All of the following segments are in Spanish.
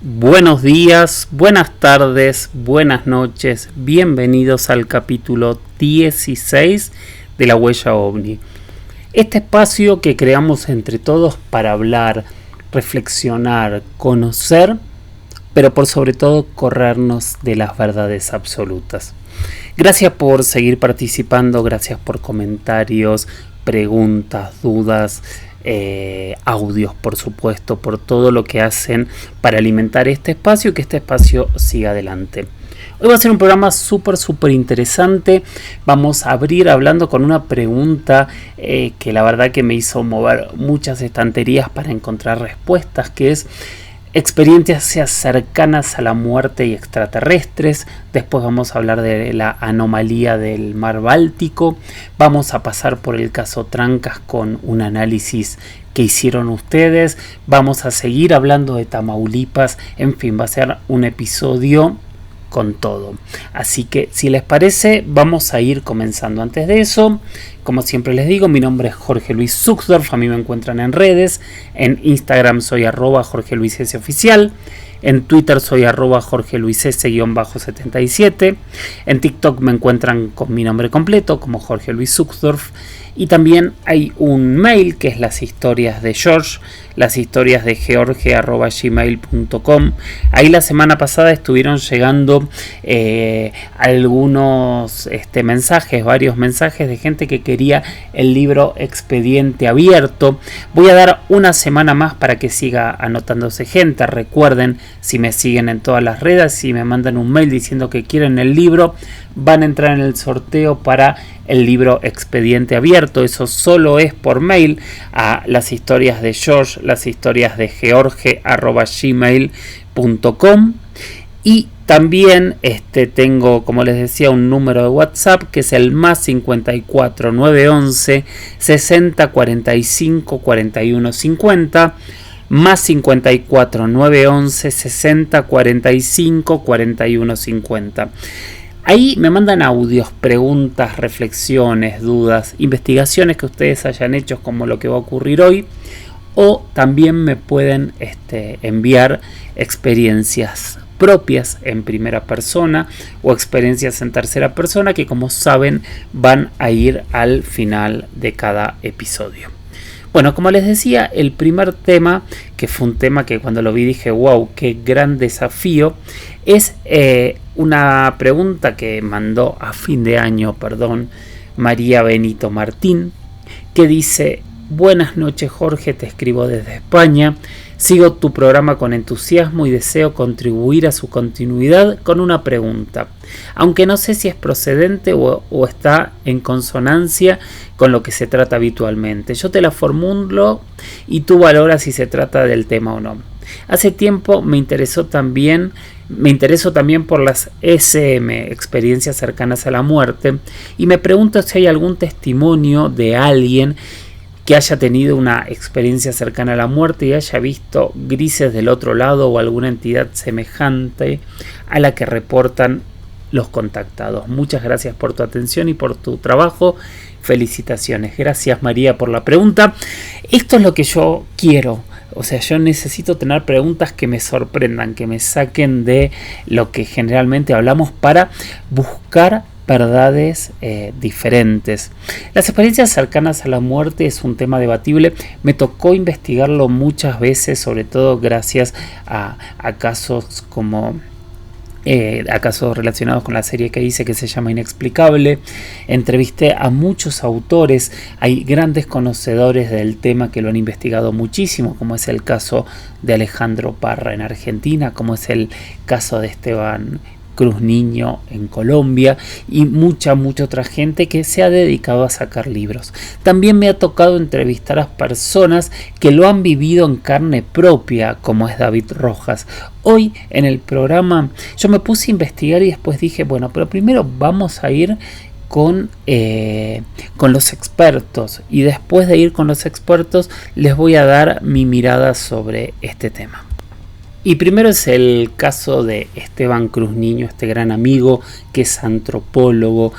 Buenos días, buenas tardes, buenas noches, bienvenidos al capítulo 16 de La Huella OVNI. Este espacio que creamos entre todos para hablar, reflexionar, conocer, pero por sobre todo corrernos de las verdades absolutas. Gracias por seguir participando, gracias por comentarios, preguntas, dudas, audios, por supuesto, por todo lo que hacen para alimentar este espacio y que este espacio siga adelante. Hoy va a ser un programa súper interesante. Vamos a abrir hablando con una pregunta que la verdad que me hizo mover muchas estanterías para encontrar respuestas, que es experiencias cercanas a la muerte y extraterrestres. Después vamos a hablar de la anomalía del mar Báltico. Vamos a pasar por el caso Trancas con un análisis que hicieron ustedes. Vamos a seguir hablando de Tamaulipas. En fin, va a ser un episodio con todo. Así que si les parece, vamos a ir comenzando. Antes de eso, como siempre les digo, mi nombre es Jorge Luis Zuxdorf. A mí me encuentran en redes. En Instagram soy @JorgeLuisS_oficial. En Twitter soy @JorgeLuisS_77. En TikTok me encuentran con mi nombre completo como Jorge Luis Zuxdorf. Y también hay un mail que es las historias de George, las historias de George @gmail.com. Ahí la semana pasada estuvieron llegando algunos mensajes, varios mensajes de gente que quería el libro Expediente Abierto. Voy a dar una semana más para que siga anotándose gente. Recuerden, si me siguen en todas las redes, si me mandan un mail diciendo que quieren el libro, van a entrar en el sorteo para el libro Expediente Abierto. Eso solo es por mail a las historias de George, las historias de George @gmail.com. Y también tengo, como les decía, un número de WhatsApp que es el +54 911 60 45 41 50. +54 911 60 45 41 50. Ahí me mandan audios, preguntas, reflexiones, dudas, investigaciones que ustedes hayan hecho, como lo que va a ocurrir hoy, o también me pueden enviar experiencias propias en primera persona o experiencias en tercera persona que, como saben, van a ir al final de cada episodio. Bueno, como les decía, el primer tema, que fue un tema que cuando lo vi dije, wow, qué gran desafío, es una pregunta que mandó a fin de año, María Benito Martín, que dice: buenas noches Jorge, te escribo desde España, sigo tu programa con entusiasmo y deseo contribuir a su continuidad con una pregunta, aunque no sé si es procedente o está en consonancia con lo que se trata habitualmente. Yo te la formulo y tú valoras si se trata del tema o no. Hace tiempo me interesó también por las SM, experiencias cercanas a la muerte, y me pregunto si hay algún testimonio de alguien que haya tenido una experiencia cercana a la muerte y haya visto grises del otro lado o alguna entidad semejante a la que reportan los contactados. Muchas gracias por tu atención y por tu trabajo. Felicitaciones. Gracias, María, por la pregunta. Esto es lo que yo quiero. O sea, yo necesito tener preguntas que me sorprendan, que me saquen de lo que generalmente hablamos para buscar verdades diferentes. Las experiencias cercanas a la muerte es un tema debatible. Me tocó investigarlo muchas veces, sobre todo gracias a casos como a casos relacionados con la serie que hice, que se llama Inexplicable. Entrevisté a muchos autores, hay grandes conocedores del tema que lo han investigado muchísimo, como es el caso de Alejandro Parra en Argentina, como es el caso de Esteban Cruz Niño en Colombia y mucha otra gente que se ha dedicado a sacar libros. También me ha tocado entrevistar a personas que lo han vivido en carne propia, como es David Rojas. Hoy en el programa yo me puse a investigar y después dije, bueno, pero primero vamos a ir con los expertos, y después de ir con los expertos les voy a dar mi mirada sobre este tema. Y primero es el caso de Esteban Cruz Niño, este gran amigo que es antropólogo,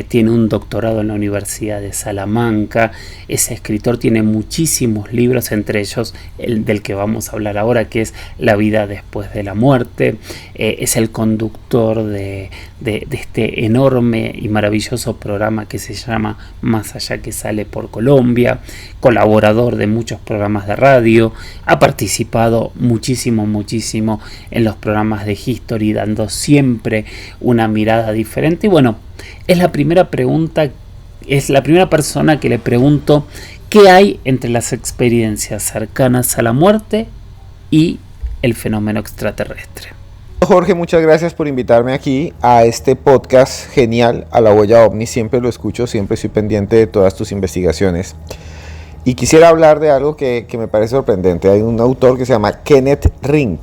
tiene un doctorado en la Universidad de Salamanca, es escritor, tiene muchísimos libros, entre ellos el del que vamos a hablar ahora, que es La vida después de la muerte, es el conductor de este enorme y maravilloso programa que se llama Más allá, que sale por Colombia, colaborador de muchos programas de radio, ha participado muchísimo en los programas de History, dando siempre una mirada diferente. Y bueno, es la primera persona que le pregunto qué hay entre las experiencias cercanas a la muerte y el fenómeno extraterrestre. Jorge, muchas gracias por invitarme aquí a este podcast genial, A la Huella OVNI. Siempre lo escucho, siempre estoy pendiente de todas tus investigaciones. Y quisiera hablar de algo que me parece sorprendente. Hay un autor que se llama Kenneth Ring.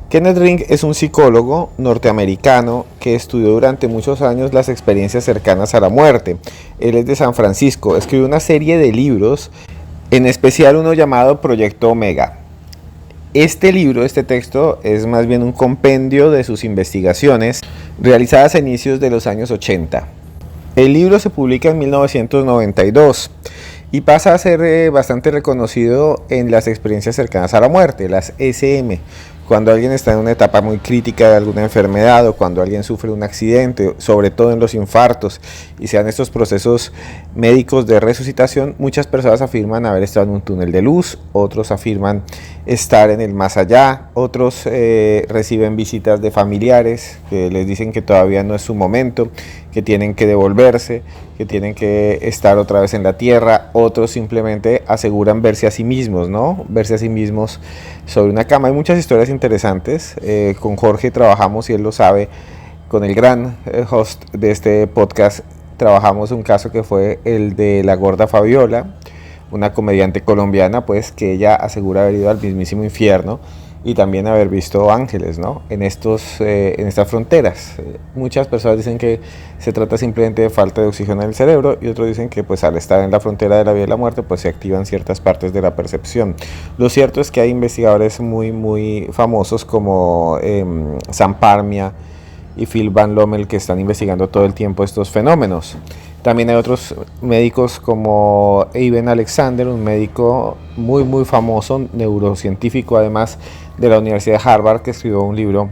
Kenneth Ring es un psicólogo norteamericano que estudió durante muchos años las experiencias cercanas a la muerte. Él es de San Francisco. Escribió una serie de libros, en especial uno llamado Proyecto Omega. Este libro, este texto, es más bien un compendio de sus investigaciones realizadas a inicios de los años 80. El libro se publica en 1992 y pasa a ser bastante reconocido en las experiencias cercanas a la muerte, las SM. Cuando alguien está en una etapa muy crítica de alguna enfermedad o cuando alguien sufre un accidente, sobre todo en los infartos, y se dan estos procesos médicos de resucitación, muchas personas afirman haber estado en un túnel de luz, otros afirman estar en el más allá, otros reciben visitas de familiares que les dicen que todavía no es su momento, que tienen que devolverse, que tienen que estar otra vez en la tierra. Otros simplemente aseguran verse a sí mismos, ¿no? Verse a sí mismos sobre una cama. Hay muchas historias interesantes. Con Jorge trabajamos, y él lo sabe, con el gran host de este podcast, trabajamos un caso que fue el de la gorda Fabiola, una comediante colombiana, pues, que ella asegura haber ido al mismísimo infierno y también haber visto ángeles, ¿no? En estas fronteras. Muchas personas dicen que se trata simplemente de falta de oxígeno en el cerebro, y otros dicen que, pues, al estar en la frontera de la vida y la muerte, pues se activan ciertas partes de la percepción. Lo cierto es que hay investigadores muy famosos como Sam Parmia y Phil Van Lommel, que están investigando todo el tiempo estos fenómenos. También hay otros médicos como Eben Alexander, un médico muy famoso, neurocientífico además, de la Universidad de Harvard, que escribió un libro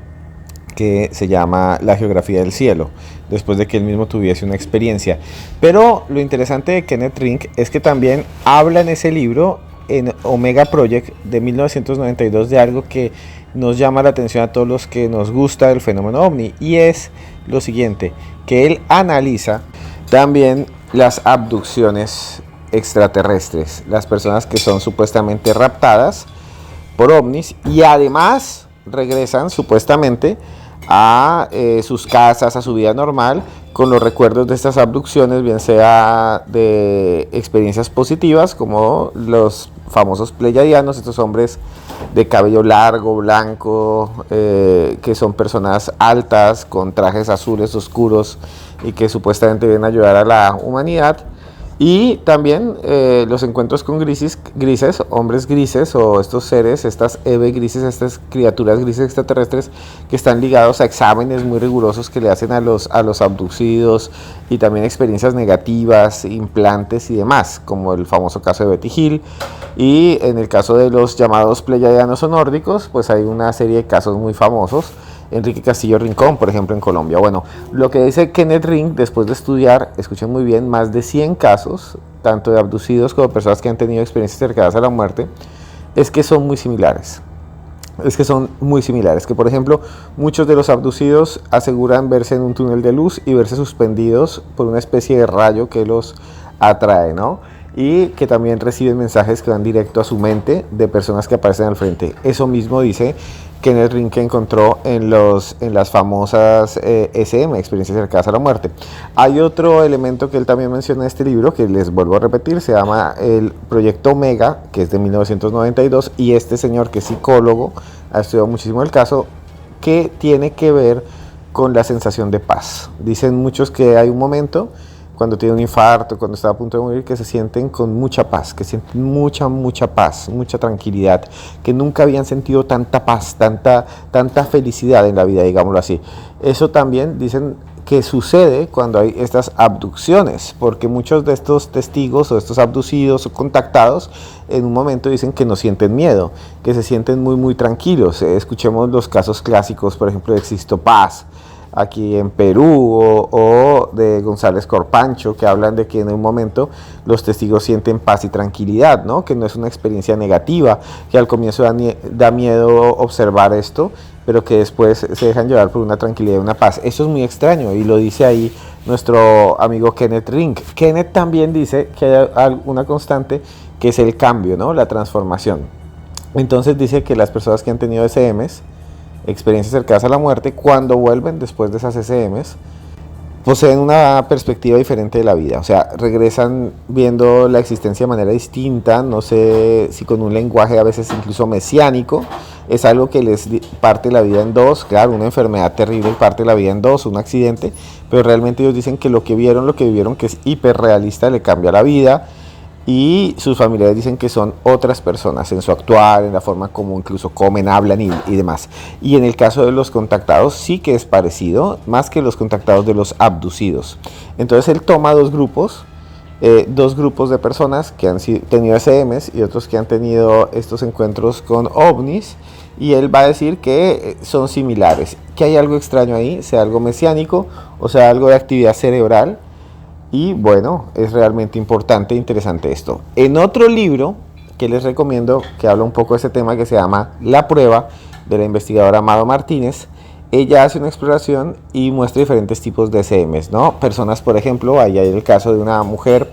que se llama La geografía del cielo, después de que él mismo tuviese una experiencia. Pero lo interesante de Kenneth Ring es que también habla en ese libro, en Omega Project de 1992, de algo que nos llama la atención a todos los que nos gusta el fenómeno OVNI, y es lo siguiente, que él analiza también las abducciones extraterrestres, las personas que son supuestamente raptadas por ovnis y además regresan supuestamente a sus casas, a su vida normal, con los recuerdos de estas abducciones, bien sea de experiencias positivas, como los famosos pleiadianos, estos hombres de cabello largo, blanco, que son personas altas, con trajes azules oscuros, y que supuestamente vienen a ayudar a la humanidad. Y también los encuentros con grises, hombres grises, o estos seres, estas EVE grises, estas criaturas grises extraterrestres, que están ligados a exámenes muy rigurosos que le hacen a los abducidos, y también experiencias negativas, implantes y demás, como el famoso caso de Betty Hill. Y en el caso de los llamados pleiadianos o nórdicos, pues hay una serie de casos muy famosos. Enrique Castillo Rincón, por ejemplo, en Colombia. Bueno, lo que dice Kenneth Ring, después de estudiar, escuchen muy bien, más de 100 casos, tanto de abducidos como de personas que han tenido experiencias cercanas a la muerte, es que son muy similares. Que, por ejemplo, muchos de los abducidos aseguran verse en un túnel de luz y verse suspendidos por una especie de rayo que los atrae, ¿no? Y que también reciben mensajes que van directo a su mente de personas que aparecen al frente. Eso mismo dice Kenneth Ring, que encontró en las famosas SM, experiencias cercanas a la muerte. Hay otro elemento que él también menciona en este libro, que les vuelvo a repetir, se llama el Proyecto Omega, que es de 1992, y este señor, que es psicólogo, ha estudiado muchísimo el caso, que tiene que ver con la sensación de paz. Dicen muchos que hay un momento cuando tiene un infarto, cuando está a punto de morir, que se sienten con mucha paz, que sienten mucha paz, mucha tranquilidad, que nunca habían sentido tanta paz, tanta felicidad en la vida, digámoslo así. Eso también dicen que sucede cuando hay estas abducciones, porque muchos de estos testigos o estos abducidos o contactados en un momento dicen que no sienten miedo, que se sienten muy tranquilos. Escuchemos los casos clásicos, por ejemplo, de Sixto Paz aquí en Perú, o de González Corpancho, que hablan de que en un momento los testigos sienten paz y tranquilidad, ¿no? Que no es una experiencia negativa, que al comienzo da miedo observar esto, pero que después se dejan llevar por una tranquilidad y una paz. Eso es muy extraño, y lo dice ahí nuestro amigo Kenneth Ring. Kenneth también dice que hay una constante, que es el cambio, ¿no? La transformación. Entonces dice que las personas que han tenido SMs, experiencias cercanas a la muerte, cuando vuelven después de esas SMs, poseen una perspectiva diferente de la vida, o sea, regresan viendo la existencia de manera distinta, no sé si con un lenguaje a veces incluso mesiánico. Es algo que les parte la vida en dos, claro, una enfermedad terrible parte la vida en dos, un accidente, pero realmente ellos dicen que lo que vivieron, que es hiperrealista, le cambia la vida. Y sus familiares dicen que son otras personas en su actuar, en la forma como incluso comen, hablan y demás. Y en el caso de los contactados sí que es parecido, más que los contactados de los abducidos. Entonces él toma dos grupos de personas que han tenido SMs y otros que han tenido estos encuentros con ovnis, y él va a decir que son similares, que hay algo extraño ahí, sea algo mesiánico o sea algo de actividad cerebral. Y bueno, es realmente importante e interesante esto. En otro libro que les recomiendo, que habla un poco de este tema, que se llama La Prueba, de la investigadora Amado Martínez, ella hace una exploración y muestra diferentes tipos de SMs, ¿no? Personas, por ejemplo, ahí hay el caso de una mujer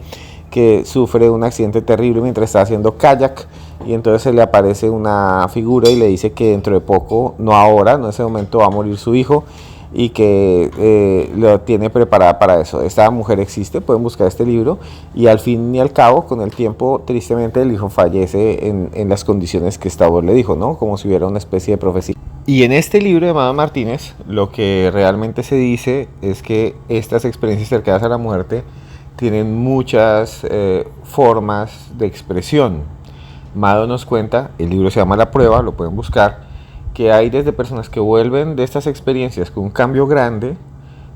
que sufre un accidente terrible mientras está haciendo kayak, y entonces se le aparece una figura y le dice que dentro de poco, no ahora, no en ese momento, va a morir su hijo, y que lo tiene preparada para eso. Esta mujer existe, pueden buscar este libro, y al fin y al cabo, con el tiempo, tristemente el hijo fallece en las condiciones que esta voz le dijo, ¿no? Como si hubiera una especie de profecía. Y en este libro de Amado Martínez, lo que realmente se dice es que estas experiencias cercanas a la muerte tienen muchas formas de expresión. Mado nos cuenta, el libro se llama La Prueba, lo pueden buscar, que hay desde personas que vuelven de estas experiencias con un cambio grande,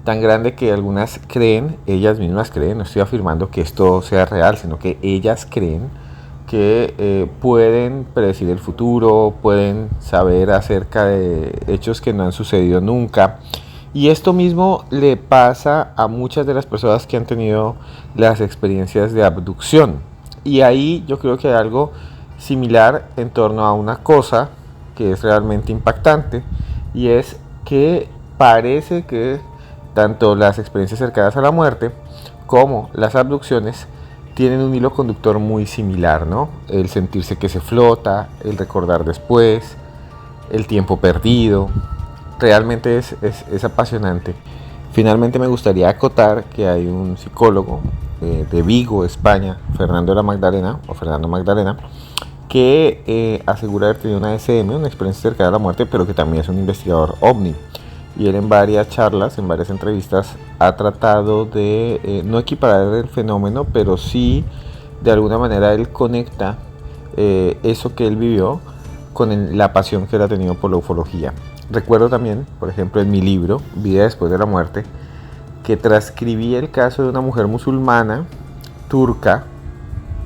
tan grande que algunas creen, ellas mismas creen, no estoy afirmando que esto sea real, sino que ellas creen que pueden predecir el futuro, pueden saber acerca de hechos que no han sucedido nunca. Y esto mismo le pasa a muchas de las personas que han tenido las experiencias de abducción. Y ahí yo creo que hay algo similar en torno a una cosa que es realmente impactante, y es que parece que tanto las experiencias cercanas a la muerte como las abducciones tienen un hilo conductor muy similar, ¿no? El sentirse que se flota, el recordar después, el tiempo perdido. Realmente es apasionante. Finalmente me gustaría acotar que hay un psicólogo de Vigo, España, Fernando Magdalena, que asegura haber tenido una SM, una experiencia cercana a la muerte, pero que también es un investigador ovni. Y él en varias charlas, en varias entrevistas, ha tratado de no equiparar el fenómeno, pero sí de alguna manera él conecta eso que él vivió con la pasión que él ha tenido por la ufología. Recuerdo también, por ejemplo, en mi libro, Vida después de la muerte, que transcribí el caso de una mujer musulmana, turca,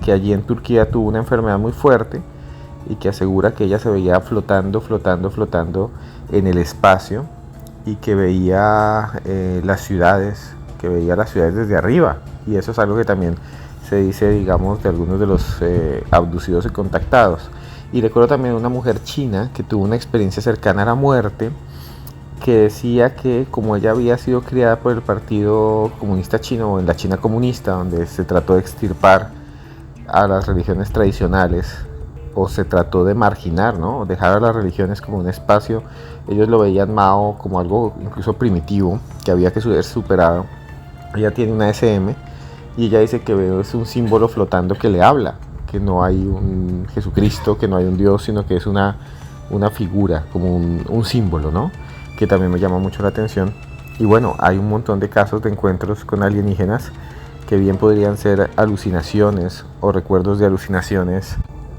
que allí en Turquía tuvo una enfermedad muy fuerte y que asegura que ella se veía flotando en el espacio, y que veía las ciudades desde arriba. Y eso es algo que también se dice, digamos, de algunos de los abducidos y contactados. Y recuerdo también una mujer china que tuvo una experiencia cercana a la muerte, que decía que como ella había sido criada por el Partido Comunista Chino, o en la China comunista, donde se trató de extirpar a las religiones tradicionales, o se trató de marginar, ¿no? Dejar a las religiones como un espacio, ellos lo veían Mao como algo incluso primitivo, que había que ser superado. Ella tiene una SM, y ella dice que es un símbolo flotando que le habla, que no hay un Jesucristo, que no hay un Dios, sino que es una figura, como un símbolo, ¿no? Que también me llama mucho la atención. Y bueno, hay un montón de casos de encuentros con alienígenas que bien podrían ser alucinaciones o recuerdos de alucinaciones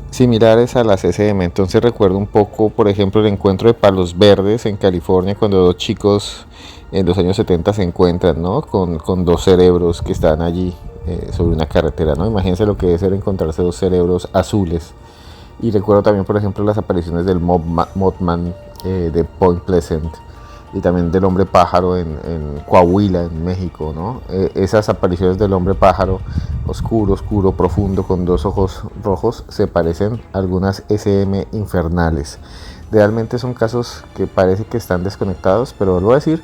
similares a las SM. Entonces recuerdo un poco, por ejemplo, el encuentro de Palos Verdes en California, cuando dos chicos en los años 70 se encuentran, ¿no? con dos cerebros que están allí sobre una carretera, ¿no? Imagínense lo que debe ser encontrarse dos cerebros azules. Y recuerdo también, por ejemplo, las apariciones del Mothman de Point Pleasant, y también del hombre pájaro en Coahuila, en México, ¿no? Esas apariciones del hombre pájaro, oscuro, profundo, con dos ojos rojos, se parecen a algunas SM infernales. Realmente son casos que parece que están desconectados, pero vuelvo a decir,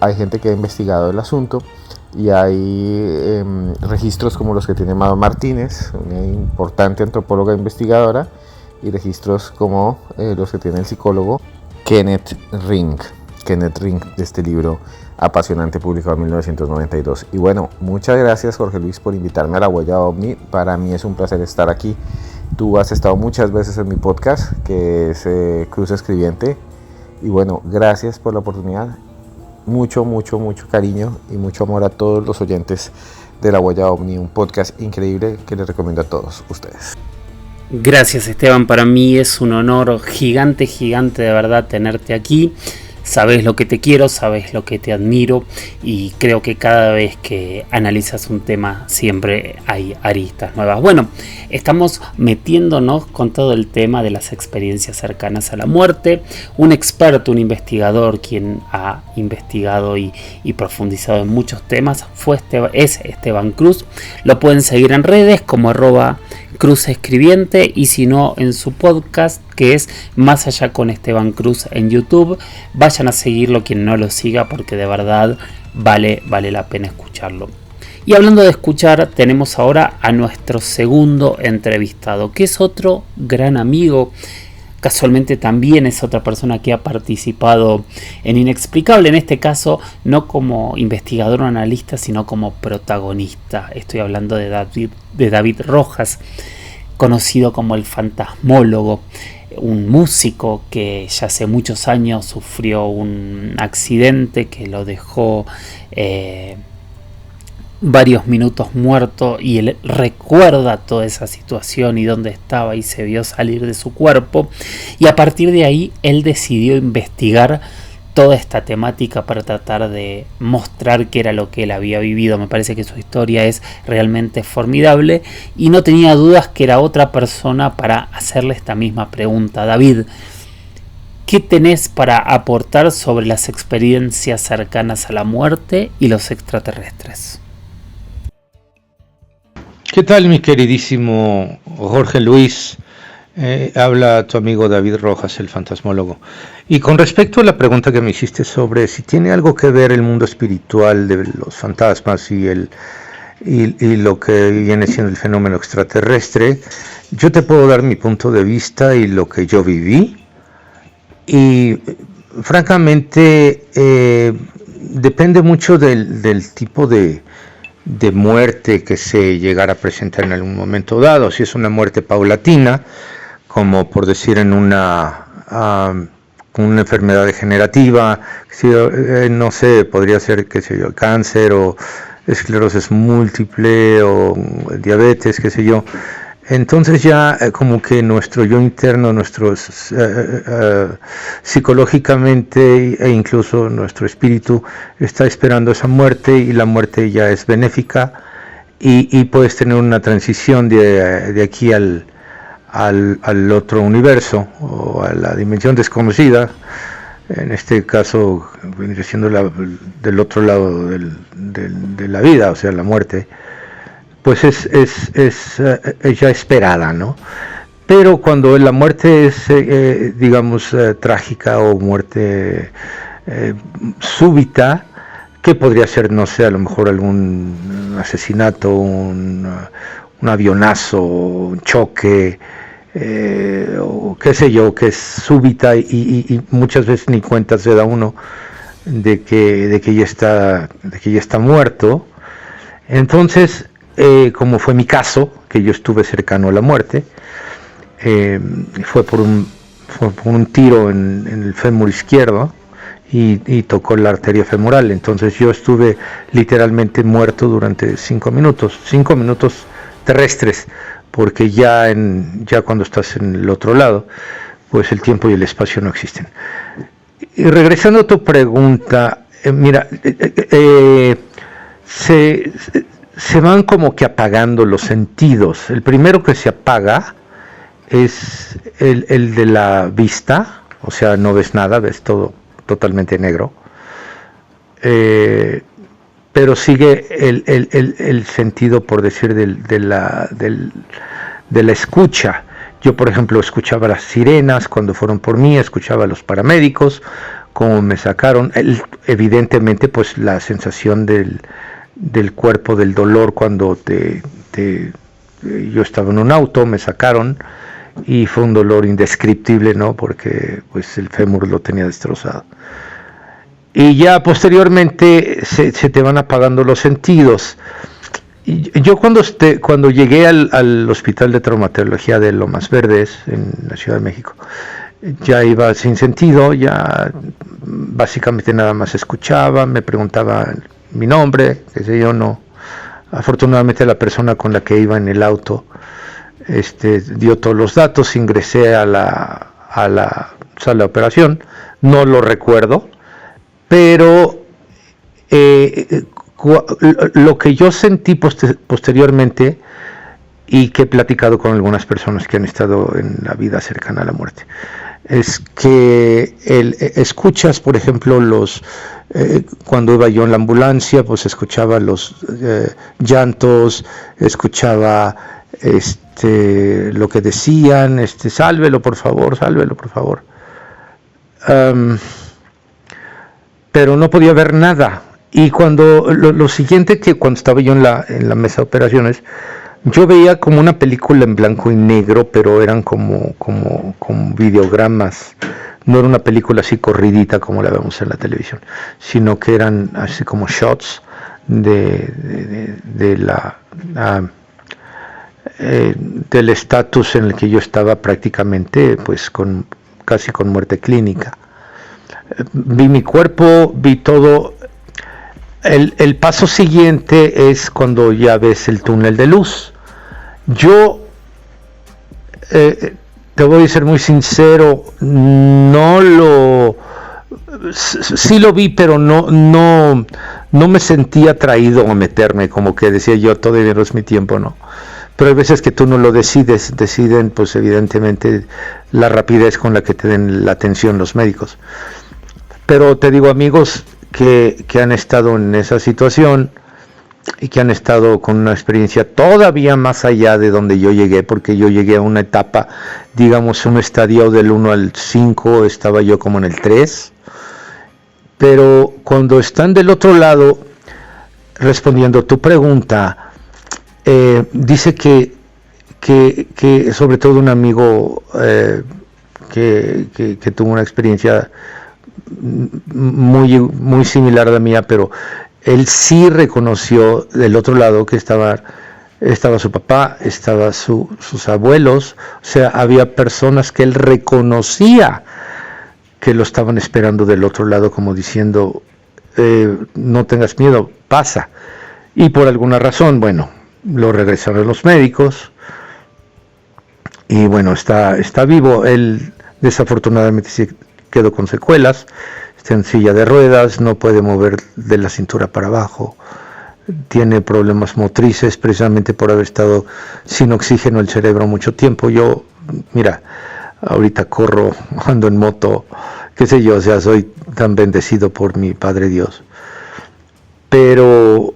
hay gente que ha investigado el asunto, y hay registros como los que tiene Mado Martínez, una importante antropóloga investigadora, y registros como los que tiene el psicólogo Kenneth Ring, de este libro apasionante publicado en 1992. Y bueno, muchas gracias, Jorge Luis, por invitarme a La Huella OVNI. Para mí es un placer estar aquí. Tú has estado muchas veces en mi podcast, que es Cruz Escribiente, y bueno, gracias por la oportunidad. Mucho cariño y mucho amor a todos los oyentes de La Huella OVNI, un podcast increíble que les recomiendo a todos ustedes. Gracias, Esteban, para mí es un honor gigante de verdad tenerte aquí. Sabes lo que te quiero, sabes lo que te admiro, y creo que cada vez que analizas un tema siempre hay aristas nuevas. Bueno, estamos metiéndonos con todo el tema de las experiencias cercanas a la muerte. Un experto, un investigador, quien ha investigado y profundizado en muchos temas es Esteban Cruz. Lo pueden seguir en redes como @Cruz Escribiente, y si no, en su podcast, que es Más Allá con Esteban Cruz en YouTube. Vayan a seguirlo quien no lo siga, porque de verdad vale la pena escucharlo. Y hablando de escuchar, tenemos ahora a nuestro segundo entrevistado, que es otro gran amigo. Casualmente también es otra persona que ha participado en Inexplicable, en este caso no como investigador o analista, sino como protagonista. Estoy hablando de David Rojas, conocido como el Fantasmólogo, un músico que ya hace muchos años sufrió un accidente que lo dejó varios minutos muerto, y él recuerda toda esa situación y dónde estaba, y se vio salir de su cuerpo, y a partir de ahí él decidió investigar toda esta temática para tratar de mostrar qué era lo que él había vivido. Me parece que su historia es realmente formidable, y no tenía dudas que era otra persona para hacerle esta misma pregunta. David, ¿qué tenés para aportar sobre las experiencias cercanas a la muerte y los extraterrestres? ¿Qué tal, mi queridísimo Jorge Luis? Habla tu amigo David Rojas, el fantasmólogo. Y con respecto a la pregunta que me hiciste sobre si tiene algo que ver el mundo espiritual de los fantasmas y lo que viene siendo el fenómeno extraterrestre, yo te puedo dar mi punto de vista y lo que yo viví. Y francamente depende mucho del tipo de muerte que se llegara a presentar en algún momento dado. Si es una muerte paulatina, como por decir en una enfermedad degenerativa, no sé, podría ser, qué sé yo, cáncer o esclerosis múltiple o diabetes, qué sé yo. Entonces ya como que nuestro yo interno, psicológicamente e incluso nuestro espíritu está esperando esa muerte, y la muerte ya es benéfica, y puedes tener una transición de aquí al otro universo o a la dimensión desconocida. En este caso viene siendo del otro lado de la vida, o sea, la muerte. Pues es ya esperada, ¿no? Pero cuando la muerte es, digamos, trágica, o muerte súbita, que podría ser, no sé, a lo mejor algún asesinato, un avionazo, un choque, o qué sé yo, que es súbita, y muchas veces ni cuenta se da uno de que ya está muerto. Entonces, como fue mi caso, que yo estuve cercano a la muerte, fue por un tiro en el fémur izquierdo, y tocó la arteria femoral. Entonces yo estuve literalmente muerto durante 5 minutos terrestres, porque ya cuando estás en el otro lado, pues el tiempo y el espacio no existen. Y regresando a tu pregunta, mira, se van como que apagando los sentidos. El primero que se apaga es el de la vista, o sea, no ves nada, ves todo totalmente negro, pero sigue el sentido, por decir, de la escucha. Yo, por ejemplo, escuchaba las sirenas cuando fueron por mí, escuchaba a los paramédicos, cómo me sacaron, evidentemente pues la sensación del cuerpo, del dolor cuando yo estaba en un auto, me sacaron, y fue un dolor indescriptible, ¿no? Porque pues el fémur lo tenía destrozado. Y ya posteriormente se te van apagando los sentidos. Y yo cuando llegué al Hospital de Traumatología de Lomas Verdes, en la Ciudad de México, ya iba sin sentido, ya básicamente nada más escuchaba, me preguntaba mi nombre, qué sé yo, no. Afortunadamente la persona con la que iba en el auto dio todos los datos, ingresé a la sala de operación, no lo recuerdo, pero lo que yo sentí posteriormente, y que he platicado con algunas personas que han estado en la vida cercana a la muerte, es que escuchas, por ejemplo, cuando iba yo en la ambulancia, pues escuchaba los llantos, escuchaba lo que decían, sálvelo por favor, pero no podía ver nada. Y cuando lo siguiente, que cuando estaba yo en la mesa de operaciones, yo veía como una película en blanco y negro, pero eran como videogramas. No era una película así corridita como la vemos en la televisión, sino que eran así como shots del estatus en el que yo estaba, prácticamente pues casi con muerte clínica. Vi mi cuerpo, vi todo. El paso siguiente es cuando ya ves el túnel de luz. Yo te voy a ser muy sincero, sí lo vi, pero no me sentía atraído a meterme, como que decía yo, todavía no es mi tiempo, no. Pero hay veces que tú no lo deciden pues evidentemente la rapidez con la que te den la atención los médicos. Pero te digo, amigos que han estado en esa situación y que han estado con una experiencia todavía más allá de donde yo llegué, porque yo llegué a una etapa, digamos, un estadio del 1 al 5, estaba yo como en el 3, pero cuando están del otro lado, respondiendo tu pregunta, dice que sobre todo un amigo que tuvo una experiencia muy similar a la mía, pero él sí reconoció del otro lado que estaba su papá, estaban sus abuelos, o sea, había personas que él reconocía que lo estaban esperando del otro lado, como diciendo, no tengas miedo, pasa. Y por alguna razón, bueno, lo regresaron los médicos y bueno, está vivo. Él desafortunadamente se quedó con secuelas, está en silla de ruedas, no puede mover de la cintura para abajo, tiene problemas motrices precisamente por haber estado sin oxígeno el cerebro mucho tiempo. Yo, mira, ahorita corro, ando en moto, qué sé yo, o sea, soy tan bendecido por mi Padre Dios, pero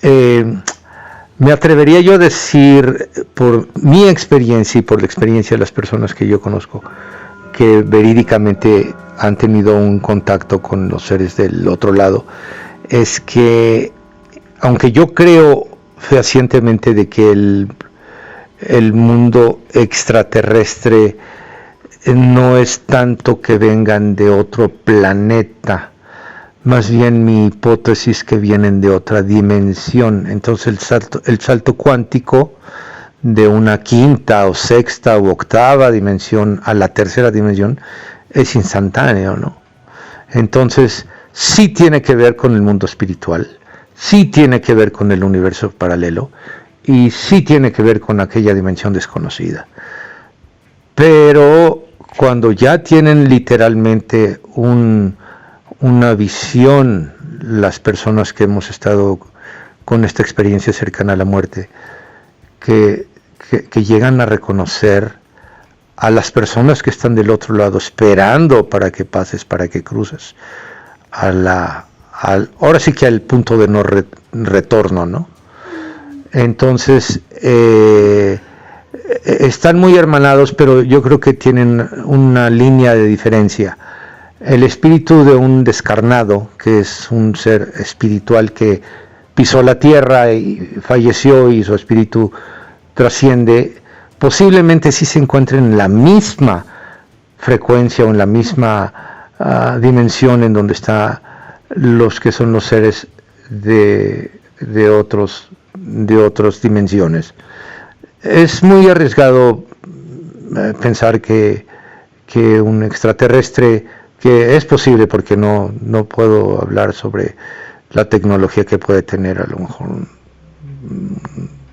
me atrevería yo a decir, por mi experiencia y por la experiencia de las personas que yo conozco, que verídicamente han tenido un contacto con los seres del otro lado, es que, aunque yo creo fehacientemente de que el mundo extraterrestre no es tanto que vengan de otro planeta, más bien mi hipótesis que vienen de otra dimensión. Entonces el salto cuántico de una quinta o sexta u octava dimensión a la tercera dimensión es instantáneo, ¿no? Entonces, sí tiene que ver con el mundo espiritual, sí tiene que ver con el universo paralelo y sí tiene que ver con aquella dimensión desconocida. Pero cuando ya tienen literalmente una visión, las personas que hemos estado con esta experiencia cercana a la muerte, que llegan a reconocer a las personas que están del otro lado esperando para que pases, para que cruces ahora sí que al punto de no retorno, ¿no? Entonces están muy hermanados, pero yo creo que tienen una línea de diferencia. El espíritu de un descarnado, que es un ser espiritual que pisó la tierra y falleció y su espíritu trasciende, posiblemente sí se encuentren en la misma frecuencia o en la misma dimensión en donde están los que son los seres de otras dimensiones. Es muy arriesgado pensar que un extraterrestre, que es posible porque no puedo hablar sobre la tecnología que puede tener a lo mejor un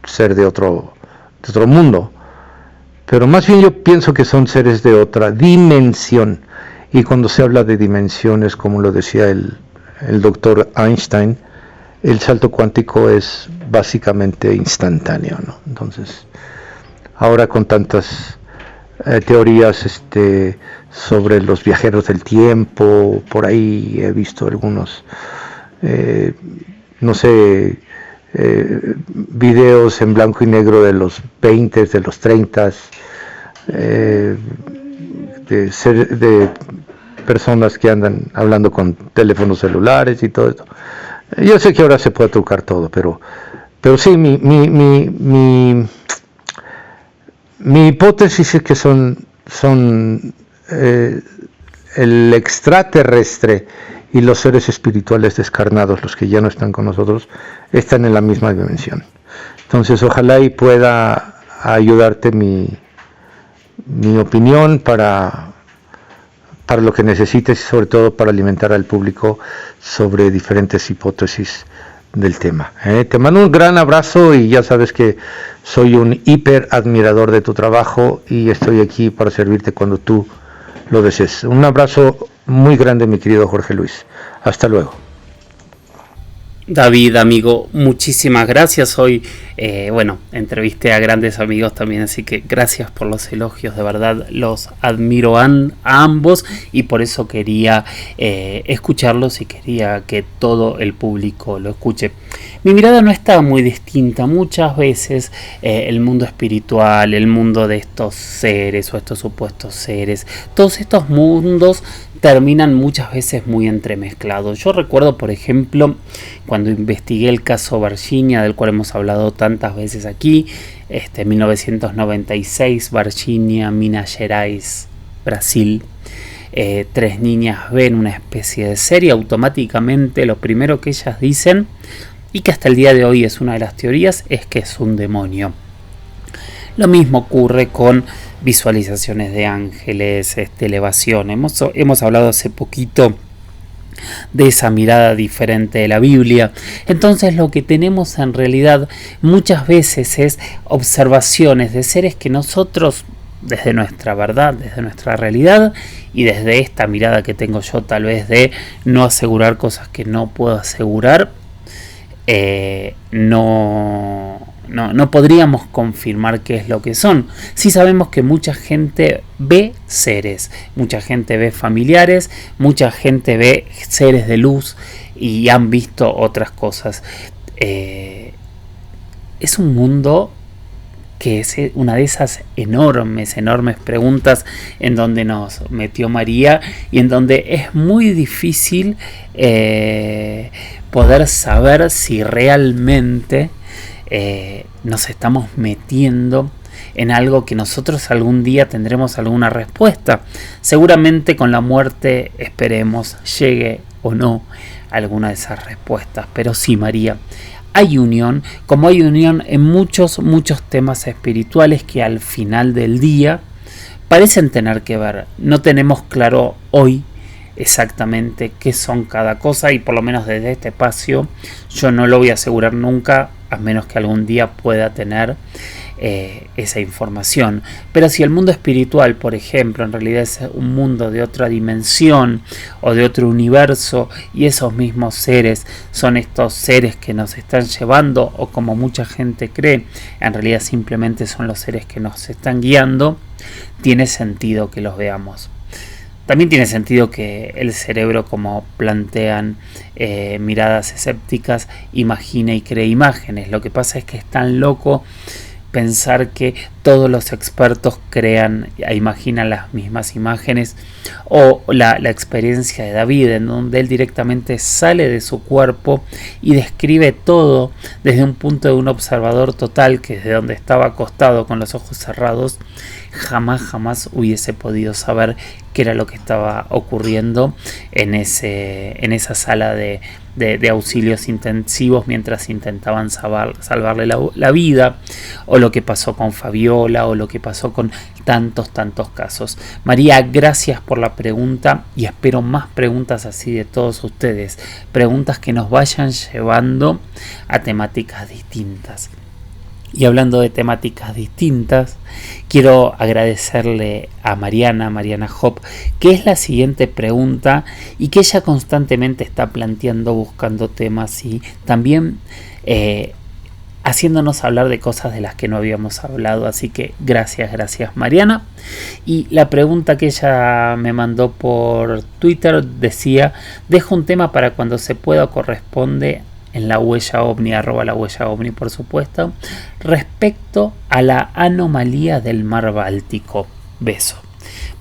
ser de otro mundo, pero más bien yo pienso que son seres de otra dimensión. Y cuando se habla de dimensiones, como lo decía el doctor Einstein, el salto cuántico es básicamente instantáneo, ¿no? Entonces, ahora con tantas teorías sobre los viajeros del tiempo, por ahí he visto algunos, videos en blanco y negro de los 20, de los 30, de personas que andan hablando con teléfonos celulares y todo esto. Yo sé que ahora se puede trucar todo, pero sí, mi hipótesis es que son el extraterrestre y los seres espirituales descarnados, los que ya no están con nosotros, están en la misma dimensión. Entonces, ojalá y pueda ayudarte mi opinión para lo que necesites y sobre todo para alimentar al público sobre diferentes hipótesis del tema. Te mando un gran abrazo y ya sabes que soy un hiper admirador de tu trabajo y estoy aquí para servirte cuando tú lo desees. Un abrazo muy grande, mi querido Jorge Luis. Hasta luego. David, amigo, muchísimas gracias. Hoy, entrevisté a grandes amigos también, así que gracias por los elogios, de verdad los admiro a ambos y por eso quería escucharlos y quería que todo el público lo escuche. Mi mirada no está muy distinta. Muchas veces el mundo espiritual, el mundo de estos seres o estos supuestos seres, todos estos mundos terminan muchas veces muy entremezclados. Yo recuerdo, por ejemplo, cuando investigué el caso Varginha, del cual hemos hablado tantas veces aquí, 1996, Varginha, Minas Gerais, Brasil. 3 niñas ven una especie de ser y automáticamente lo primero que ellas dicen, y que hasta el día de hoy es una de las teorías, es que es un demonio. Lo mismo ocurre con visualizaciones de ángeles, elevación. Hemos hablado hace poquito de esa mirada diferente de la Biblia. Entonces lo que tenemos en realidad muchas veces es observaciones de seres que nosotros, desde nuestra verdad, desde nuestra realidad y desde esta mirada que tengo yo tal vez de no asegurar cosas que no puedo asegurar, no podríamos confirmar qué es lo que son. Sí sabemos que mucha gente ve seres, mucha gente ve familiares, mucha gente ve seres de luz y han visto otras cosas. Es un mundo que es una de esas enormes preguntas en donde nos metió María y en donde es muy difícil poder saber si realmente nos estamos metiendo en algo que nosotros algún día tendremos alguna respuesta. Seguramente con la muerte esperemos llegue o no alguna de esas respuestas. Pero sí, María, hay unión, como hay unión en muchos temas espirituales que al final del día parecen tener que ver. No tenemos claro hoy exactamente qué son cada cosa, y por lo menos desde este espacio yo no lo voy a asegurar nunca, a menos que algún día pueda tener esa información. Pero si el mundo espiritual, por ejemplo, en realidad es un mundo de otra dimensión o de otro universo, y esos mismos seres son estos seres que nos están llevando, o como mucha gente cree, en realidad simplemente son los seres que nos están guiando, tiene sentido que los veamos. También tiene sentido que el cerebro, como plantean miradas escépticas, imagine y cree imágenes. Lo que pasa es que es tan loco pensar que todos los expertos crean e imaginan las mismas imágenes, o la experiencia de David, en donde él directamente sale de su cuerpo y describe todo desde un punto de un observador total, que desde donde estaba acostado con los ojos cerrados jamás hubiese podido saber qué era lo que estaba ocurriendo en esa sala de auxilios intensivos mientras intentaban salvarle la vida, o lo que pasó con Fabiola, o lo que pasó con tantos casos. María, gracias por la pregunta, y espero más preguntas así de todos ustedes, preguntas que nos vayan llevando a temáticas distintas. Y hablando de temáticas distintas, quiero agradecerle a Mariana Hop, que es la siguiente pregunta, y que ella constantemente está planteando, buscando temas, y también haciéndonos hablar de cosas de las que no habíamos hablado. Así que gracias Mariana. Y la pregunta que ella me mandó por Twitter decía: dejo un tema para cuando se pueda o corresponde en la huella ovni, @ la huella ovni, por supuesto, respecto a la anomalía del mar Báltico. Beso.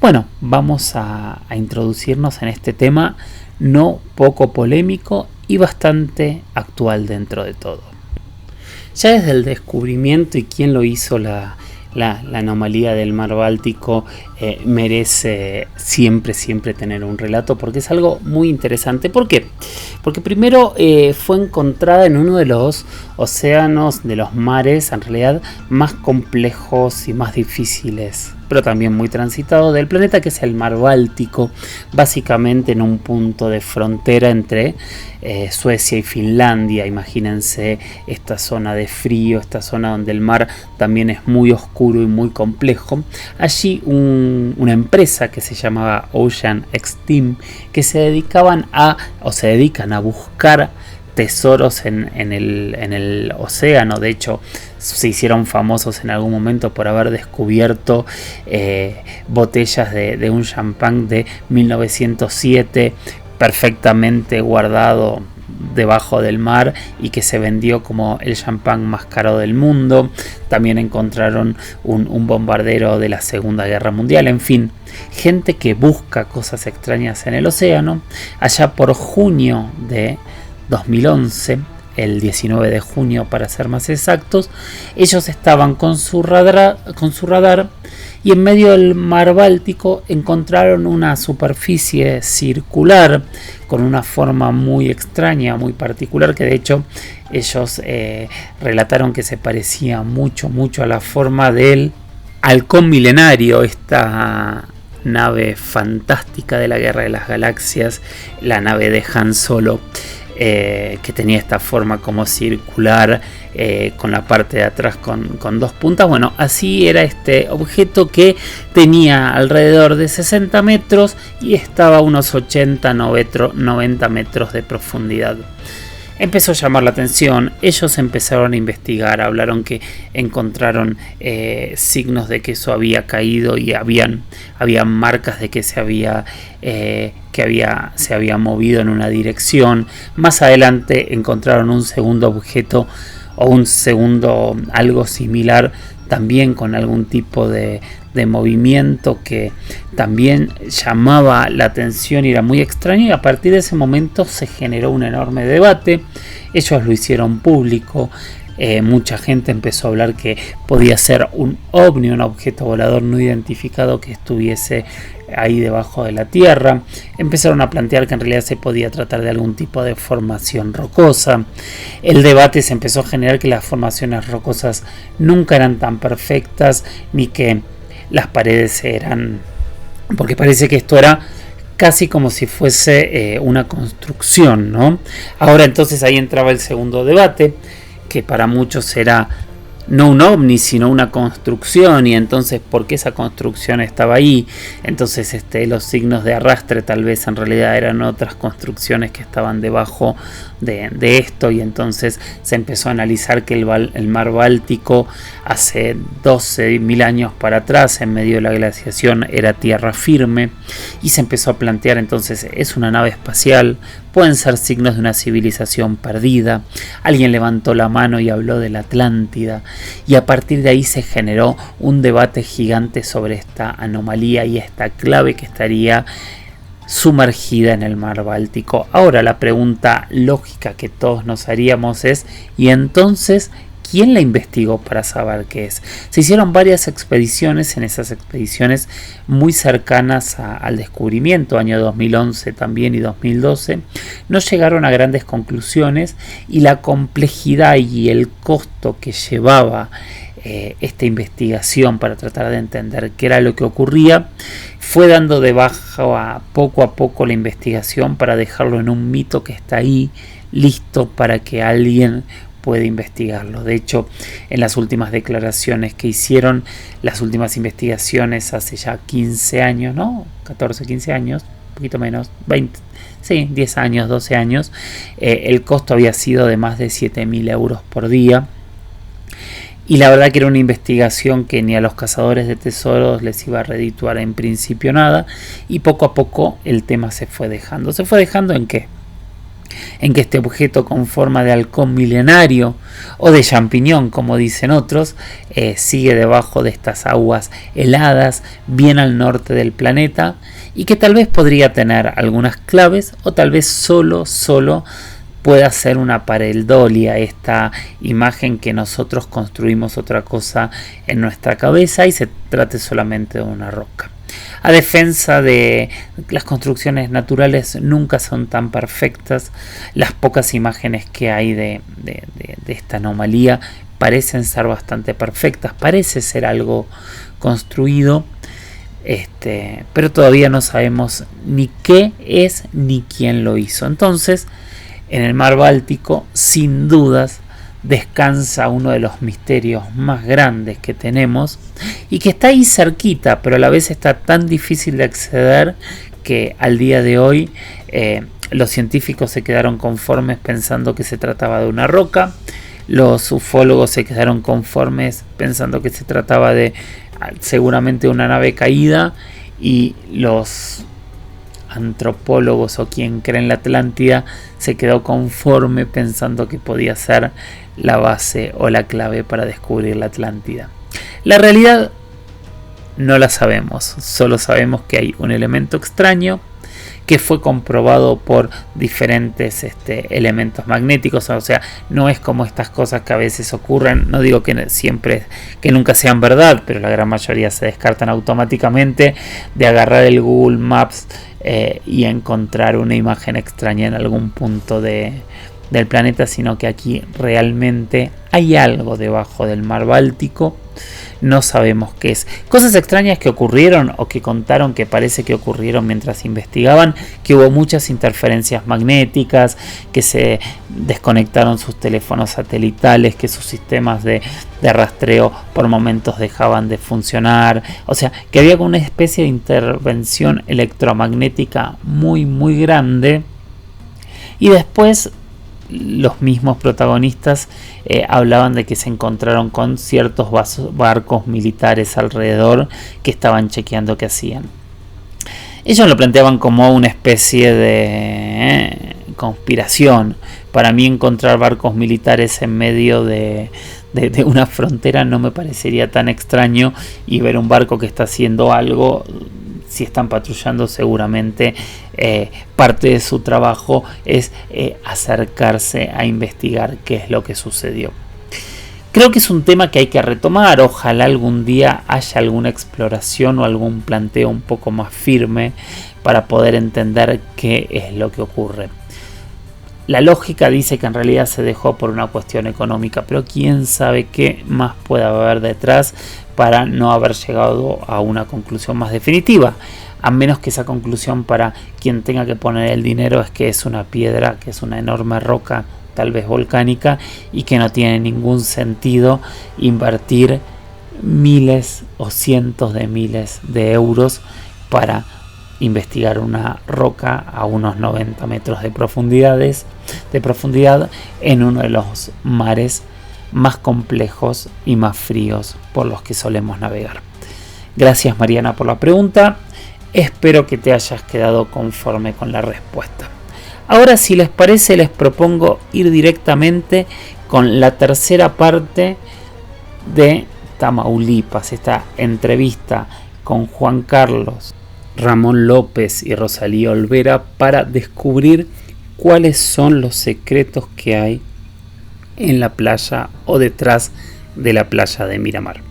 Bueno, vamos a introducirnos en este tema no poco polémico y bastante actual dentro de todo. Ya desde el descubrimiento y quién lo hizo la anomalía del mar Báltico merece siempre tener un relato, porque es algo muy interesante. ¿Por qué? Porque primero fue encontrada en uno de los océanos, de los mares en realidad más complejos y más difíciles, pero también muy transitado del planeta, que es el mar Báltico, básicamente en un punto de frontera entre Suecia y Finlandia. Imagínense esta zona de frío, esta zona donde el mar también es muy oscuro y muy complejo. Allí una empresa que se llamaba Ocean X-Team, que se dedican a buscar tesoros en el océano. De hecho, se hicieron famosos en algún momento por haber descubierto botellas de un champán de 1907 perfectamente guardado debajo del mar, y que se vendió como el champán más caro del mundo. También encontraron un bombardero de la Segunda Guerra Mundial. En fin, gente que busca cosas extrañas en el océano. Allá por junio de 2011, el 19 de junio para ser más exactos, ellos estaban con su radar, y en medio del mar Báltico encontraron una superficie circular con una forma muy extraña, muy particular, que de hecho ellos relataron que se parecía mucho a la forma del halcón milenario, esta nave fantástica de la Guerra de las Galaxias, la nave de Han Solo, que tenía esta forma como circular, con la parte de atrás con dos puntas. Bueno, así era este objeto, que tenía alrededor de 60 metros y estaba a unos 90 metros de profundidad. Empezó a llamar la atención, ellos empezaron a investigar, hablaron que encontraron signos de que eso había caído, y habían marcas de que se había movido en una dirección. Más adelante encontraron un segundo objeto, o un segundo algo similar, también con algún tipo de movimiento que también llamaba la atención y era muy extraño, y a partir de ese momento se generó un enorme debate. Ellos lo hicieron público, mucha gente empezó a hablar que podía ser un ovni, un objeto volador no identificado que estuviese ahí debajo de la tierra. Empezaron a plantear que en realidad se podía tratar de algún tipo de formación rocosa. El debate se empezó a generar que las formaciones rocosas nunca eran tan perfectas, ni que las paredes eran, porque parece que esto era casi como si fuese una construcción, ¿no? Ahora entonces ahí entraba el segundo debate, que para muchos era no un ovni, sino una construcción, y entonces ¿por qué esa construcción estaba ahí? Entonces los signos de arrastre tal vez en realidad eran otras construcciones que estaban debajo de esto, y entonces se empezó a analizar que el mar Báltico hace 12.000 años para atrás, en medio de la glaciación, era tierra firme, y se empezó a plantear entonces, ¿es una nave espacial? Pueden ser signos de una civilización perdida. Alguien levantó la mano y habló de la Atlántida, y a partir de ahí se generó un debate gigante sobre esta anomalía y esta clave que estaría sumergida en el mar Báltico. Ahora la pregunta lógica que todos nos haríamos es, ¿y entonces quién la investigó para saber qué es? Se hicieron varias expediciones, en esas expediciones muy cercanas al descubrimiento, año 2011 también y 2012, no llegaron a grandes conclusiones, y la complejidad y el costo que llevaba esta investigación para tratar de entender qué era lo que ocurría fue dando de baja a poco la investigación para dejarlo en un mito que está ahí listo para que alguien pueda investigarlo. De hecho, en las últimas declaraciones que hicieron, las últimas investigaciones hace ya 15 años, ¿no? 14, 15 años, un poquito menos, 20, sí, 10 años, 12 años, el costo había sido de más de 7.000 euros por día. Y la verdad que era una investigación que ni a los cazadores de tesoros les iba a redituar en principio nada, y poco a poco el tema se fue dejando. ¿Se fue dejando en qué? En que este objeto con forma de halcón milenario o de champiñón, como dicen otros, sigue debajo de estas aguas heladas bien al norte del planeta, y que tal vez podría tener algunas claves, o tal vez solo pueda ser una pareidolia, esta imagen que nosotros construimos otra cosa en nuestra cabeza y se trate solamente de una roca. A defensa de las construcciones naturales, nunca son tan perfectas. Las pocas imágenes que hay de esta anomalía parecen ser bastante perfectas, parece ser algo construido, pero todavía no sabemos ni qué es ni quién lo hizo. Entonces, en el mar Báltico, sin dudas, descansa uno de los misterios más grandes que tenemos, y que está ahí cerquita, pero a la vez está tan difícil de acceder que al día de hoy los científicos se quedaron conformes pensando que se trataba de una roca, los ufólogos se quedaron conformes pensando que se trataba de seguramente una nave caída, y los antropólogos o quien cree en la Atlántida se quedó conforme pensando que podía ser la base o la clave para descubrir la Atlántida. La realidad no la sabemos, solo sabemos que hay un elemento extraño que fue comprobado por diferentes elementos magnéticos. O sea, no es como estas cosas que a veces ocurren, no digo que siempre, que nunca sean verdad, pero la gran mayoría se descartan automáticamente, de agarrar el Google Maps y encontrar una imagen extraña en algún punto del planeta, sino que aquí realmente hay algo debajo del mar Báltico. No sabemos qué es. Cosas extrañas que ocurrieron o que contaron que parece que ocurrieron mientras investigaban, que hubo muchas interferencias magnéticas, que se desconectaron sus teléfonos satelitales, que sus sistemas de rastreo por momentos dejaban de funcionar. O sea, que había una especie de intervención electromagnética muy grande. Y después los mismos protagonistas hablaban de que se encontraron con ciertos barcos militares alrededor que estaban chequeando qué hacían. Ellos lo planteaban como una especie de conspiración. Para mí, encontrar barcos militares en medio de una frontera no me parecería tan extraño, y ver un barco que está haciendo algo, si están patrullando, seguramente parte de su trabajo es acercarse a investigar qué es lo que sucedió. Creo que es un tema que hay que retomar. Ojalá algún día haya alguna exploración o algún planteo un poco más firme para poder entender qué es lo que ocurre. La lógica dice que en realidad se dejó por una cuestión económica, pero quién sabe qué más puede haber detrás para no haber llegado a una conclusión más definitiva. a menos que esa conclusión para quien tenga que poner el dinero es que es una piedra, que es una enorme roca, tal vez volcánica, y que no tiene ningún sentido invertir miles o cientos de miles de euros para investigar una roca a unos 90 metros de profundidad en uno de los mares más complejos y más fríos por los que solemos navegar. Gracias, Mariana, por la pregunta. Espero que te hayas quedado conforme con la respuesta. Ahora, si les parece, les propongo ir directamente con la tercera parte de Tamaulipas, esta entrevista con Juan Carlos, Ramón López y Rosalía Olvera para descubrir cuáles son los secretos que hay en la playa o detrás de la playa de Miramar.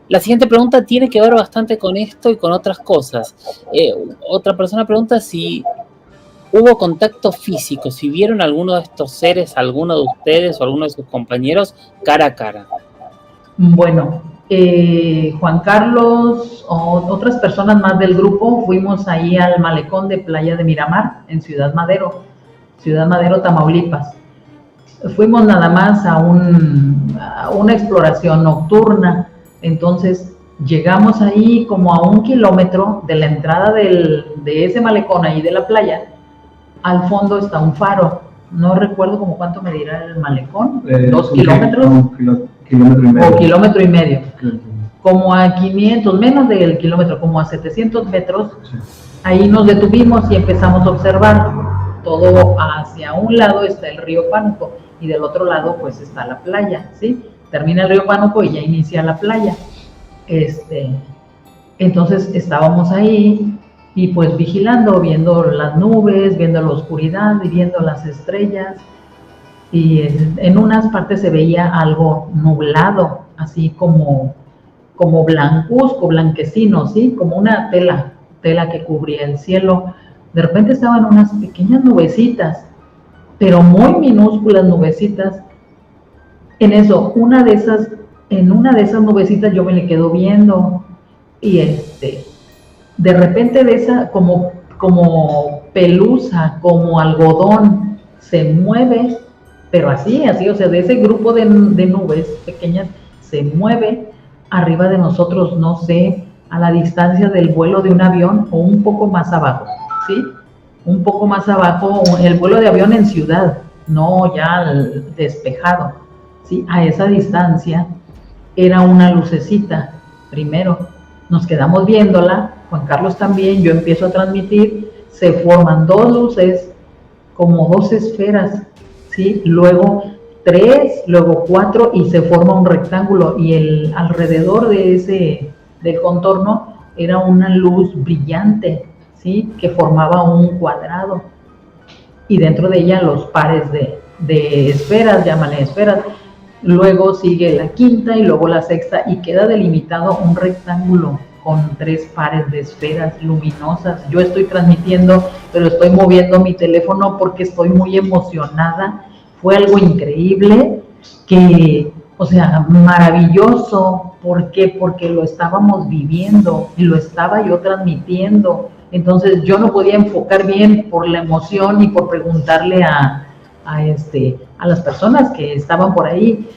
La siguiente pregunta tiene que ver bastante con esto y con otras cosas. Otra persona pregunta si hubo contacto físico, si vieron alguno de estos seres, alguno de ustedes o alguno de sus compañeros cara a cara. Bueno, Juan Carlos o otras personas más del grupo fuimos ahí al malecón de Playa de Miramar en Ciudad Madero, Tamaulipas. Fuimos nada más a una exploración nocturna. Entonces llegamos ahí como a 1 kilómetro de la entrada de ese malecón ahí de la playa. Al fondo está un faro. No recuerdo como cuánto medirá el malecón. 2 kilómetros. Kilómetro y medio. Como a 500, menos del kilómetro, como a 700 metros. Sí. Ahí nos detuvimos y empezamos a observar. Todo hacia un lado está el río Pánuco y del otro lado pues está la playa, ¿sí? Termina el río Pánuco y ya inicia la playa. Entonces estábamos ahí y pues vigilando, viendo las nubes, viendo la oscuridad y viendo las estrellas. Y en unas partes se veía algo nublado, así como blancuzco, blanquecino, ¿sí? Como una tela que cubría el cielo. De repente estaban unas pequeñas nubecitas, pero muy minúsculas nubecitas. En una de esas nubecitas yo me le quedo viendo y de repente de esa como pelusa, como algodón, se mueve, pero así, o sea, de ese grupo de nubes pequeñas se mueve arriba de nosotros, no sé, a la distancia del vuelo de un avión o un poco más abajo, ¿sí? Un poco más abajo, el vuelo de avión en ciudad, no ya despejado, ¿sí? A esa distancia era una lucecita. Primero nos quedamos viéndola, Juan Carlos también, yo empiezo a transmitir, se forman 2 luces, como 2 esferas, ¿sí? Luego 3, luego 4 y se forma un rectángulo y alrededor del contorno era una luz brillante, ¿sí? Que formaba un cuadrado y dentro de ella los pares de esferas, llámale esferas. Luego sigue la quinta y luego la sexta y queda delimitado un rectángulo con 3 pares de esferas luminosas. Yo estoy transmitiendo, pero estoy moviendo mi teléfono porque estoy muy emocionada. Fue algo increíble, maravilloso. ¿Por qué? Porque lo estábamos viviendo y lo estaba yo transmitiendo. Entonces yo no podía enfocar bien por la emoción y por preguntarle a las personas que estaban por ahí.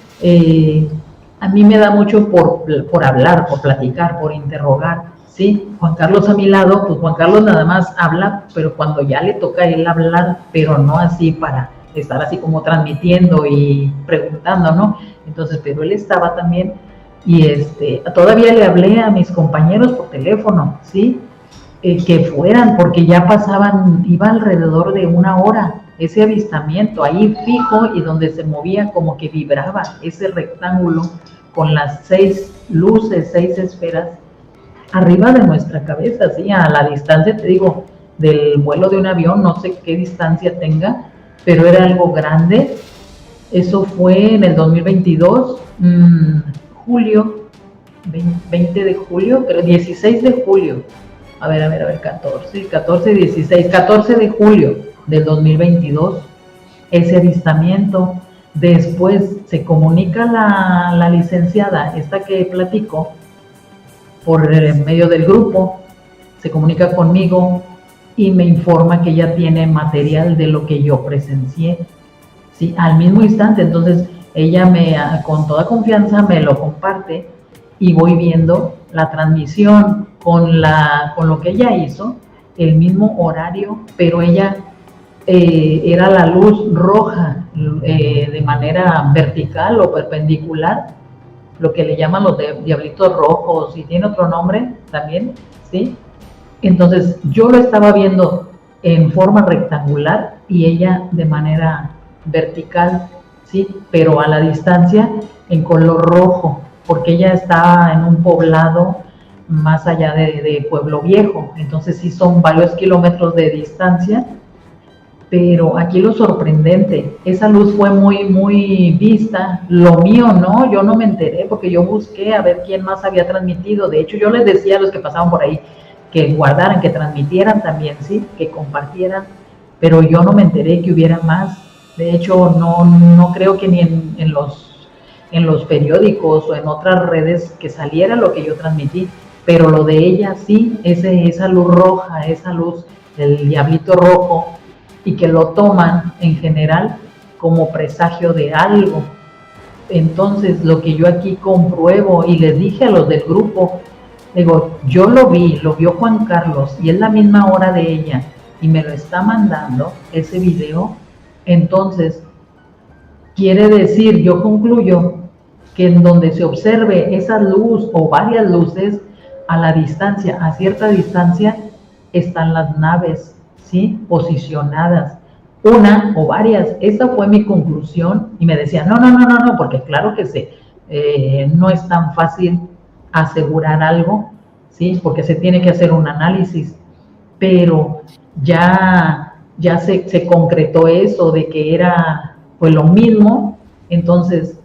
A mí me da mucho por hablar, por platicar, por interrogar, ¿sí? Juan Carlos a mi lado, pues Juan Carlos nada más habla, pero cuando ya le toca a él hablar, pero no así para estar así como transmitiendo y preguntando, ¿no? Entonces, pero él estaba también y todavía le hablé a mis compañeros por teléfono, ¿sí? Que fueran, porque ya iba alrededor de 1 hora ese avistamiento ahí fijo y donde se movía como que vibraba ese rectángulo con las 6 luces, 6 esferas arriba de nuestra cabeza, ¿sí? A la distancia, te digo, del vuelo de un avión, no sé qué distancia tenga, pero era algo grande. Eso fue en el 2022, julio, 20 de julio, pero 16 de julio. A ver, 14 de julio del 2022, ese avistamiento. Después se comunica la licenciada, esta que platico, por medio del grupo, se comunica conmigo y me informa que ella tiene material de lo que yo presencié, ¿sí? Al mismo instante. Entonces ella con toda confianza me lo comparte y voy viendo la transmisión con lo que ella hizo, el mismo horario, pero ella era la luz roja de manera vertical o perpendicular, lo que le llaman los diablitos rojos, y tiene otro nombre también, ¿sí? Entonces yo lo estaba viendo en forma rectangular y ella de manera vertical, ¿sí? Pero a la distancia en color rojo, porque ella está en un poblado más allá de Pueblo Viejo, entonces sí son varios kilómetros de distancia. Pero aquí lo sorprendente, esa luz fue muy vista, lo mío no, yo no me enteré porque yo busqué a ver quién más había transmitido. De hecho yo les decía a los que pasaban por ahí que guardaran, que transmitieran también, sí, que compartieran, pero yo no me enteré que hubiera más. De hecho no creo que ni en los periódicos o en otras redes que saliera lo que yo transmití, pero lo de ella sí, esa luz roja, esa luz del diablito rojo, y que lo toman en general como presagio de algo. Entonces lo que yo aquí compruebo, y les dije a los del grupo, digo, yo lo vio Juan Carlos y es la misma hora de ella y me lo está mandando ese video. Entonces quiere decir, yo concluyo que en donde se observe esa luz o varias luces a la distancia, a cierta distancia, están las naves, ¿sí? Posicionadas, una o varias. Esa fue mi conclusión y me decía, no, porque claro que no es tan fácil asegurar algo, ¿sí? Porque se tiene que hacer un análisis, pero ya se concretó eso de que era pues lo mismo. Entonces,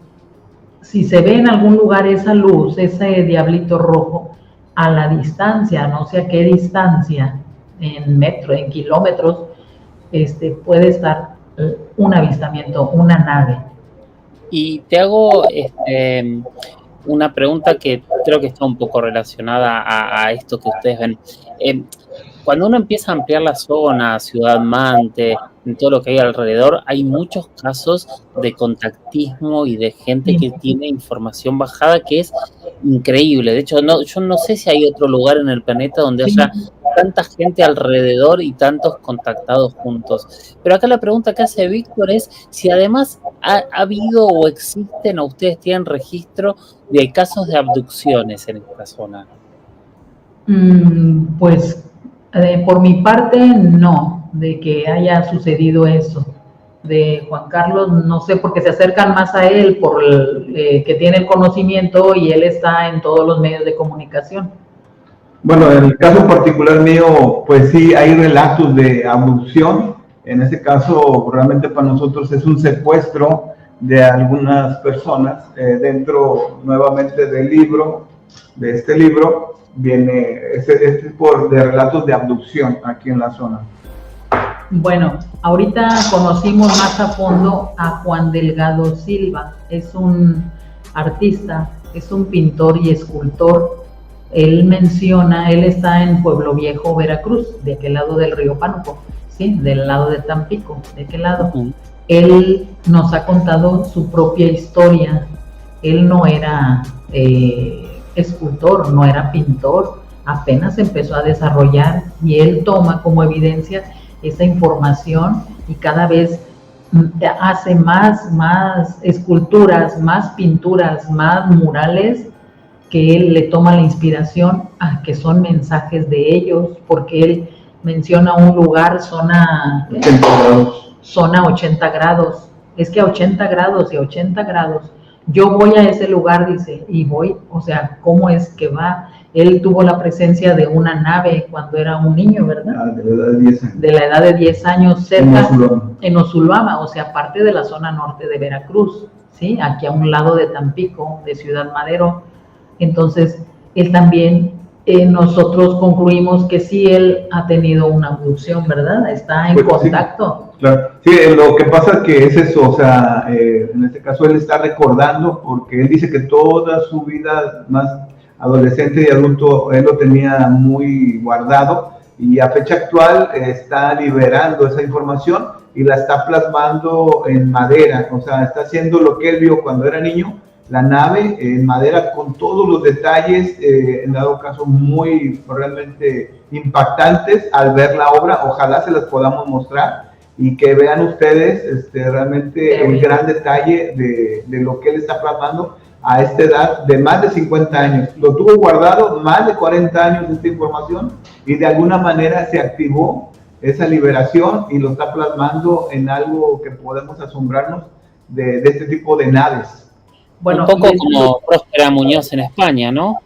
si se ve en algún lugar esa luz, ese diablito rojo, a la distancia, no sé a qué distancia, en metros, en kilómetros, puede estar un avistamiento, una nave. Y te hago una pregunta que creo que está un poco relacionada a esto que ustedes ven. Cuando uno empieza a ampliar la zona, Ciudad Mante, en todo lo que hay alrededor, hay muchos casos de contactismo y de gente que tiene información bajada que es increíble. De hecho, yo no sé si hay otro lugar en el planeta donde haya tanta gente alrededor y tantos contactados juntos. Pero acá la pregunta que hace Víctor es si además ha habido o existen o ustedes tienen registro de casos de abducciones en esta zona. Pues por mi parte no, de que haya sucedido eso. De Juan Carlos no sé, porque se acercan más a él por que tiene el conocimiento y él está en todos los medios de comunicación. Bueno, en el caso particular mío, pues sí hay relatos de abducción. En este caso, realmente para nosotros es un secuestro de algunas personas. Dentro nuevamente del libro, de este libro, viene este tipo de relatos de abducción aquí en la zona. Bueno, ahorita conocimos más a fondo a Juan Delgado Silva. Es un artista, es un pintor y escultor. Él está en Pueblo Viejo, Veracruz, de aquel lado del río Pánuco, ¿sí? Del lado de Tampico, de aquel lado. Él nos ha contado su propia historia. Él no era escultor, no era pintor, apenas empezó a desarrollar y él toma como evidencia esa información y cada vez hace más esculturas, más pinturas, más murales, que él le toma la inspiración a que son mensajes de ellos, porque él menciona un lugar, zona 80 grados, es que a 80 grados y 80 grados, yo voy a ese lugar, dice, y voy, o sea, ¿cómo es que va? Él tuvo la presencia de una nave cuando era un niño, ¿verdad? De la edad de 10 años. De la edad de 10 años, cerca, en Osulama, o sea, parte de la zona norte de Veracruz, ¿sí? Aquí a un lado de Tampico, de Ciudad Madero. Entonces, él también, nosotros concluimos que sí, él ha tenido una abducción, ¿verdad? Está en contacto. Sí, claro. Sí, lo que pasa es que es eso, o sea, en este caso él está recordando, porque él dice que toda su vida, más adolescente y adulto, él lo tenía muy guardado y a fecha actual está liberando esa información y la está plasmando en madera, o sea, está haciendo lo que él vio cuando era niño, la nave en madera con todos los detalles, en dado caso muy realmente impactantes al ver la obra. Ojalá se las podamos mostrar y que vean ustedes realmente el gran detalle de lo que él está plasmando a esta edad de más de 50 años. Lo tuvo guardado más de 40 años esta información y de alguna manera se activó esa liberación y lo está plasmando en algo que podemos asombrarnos de este tipo de naves. Bueno, un poco como Próspera Muñoz en España, ¿no?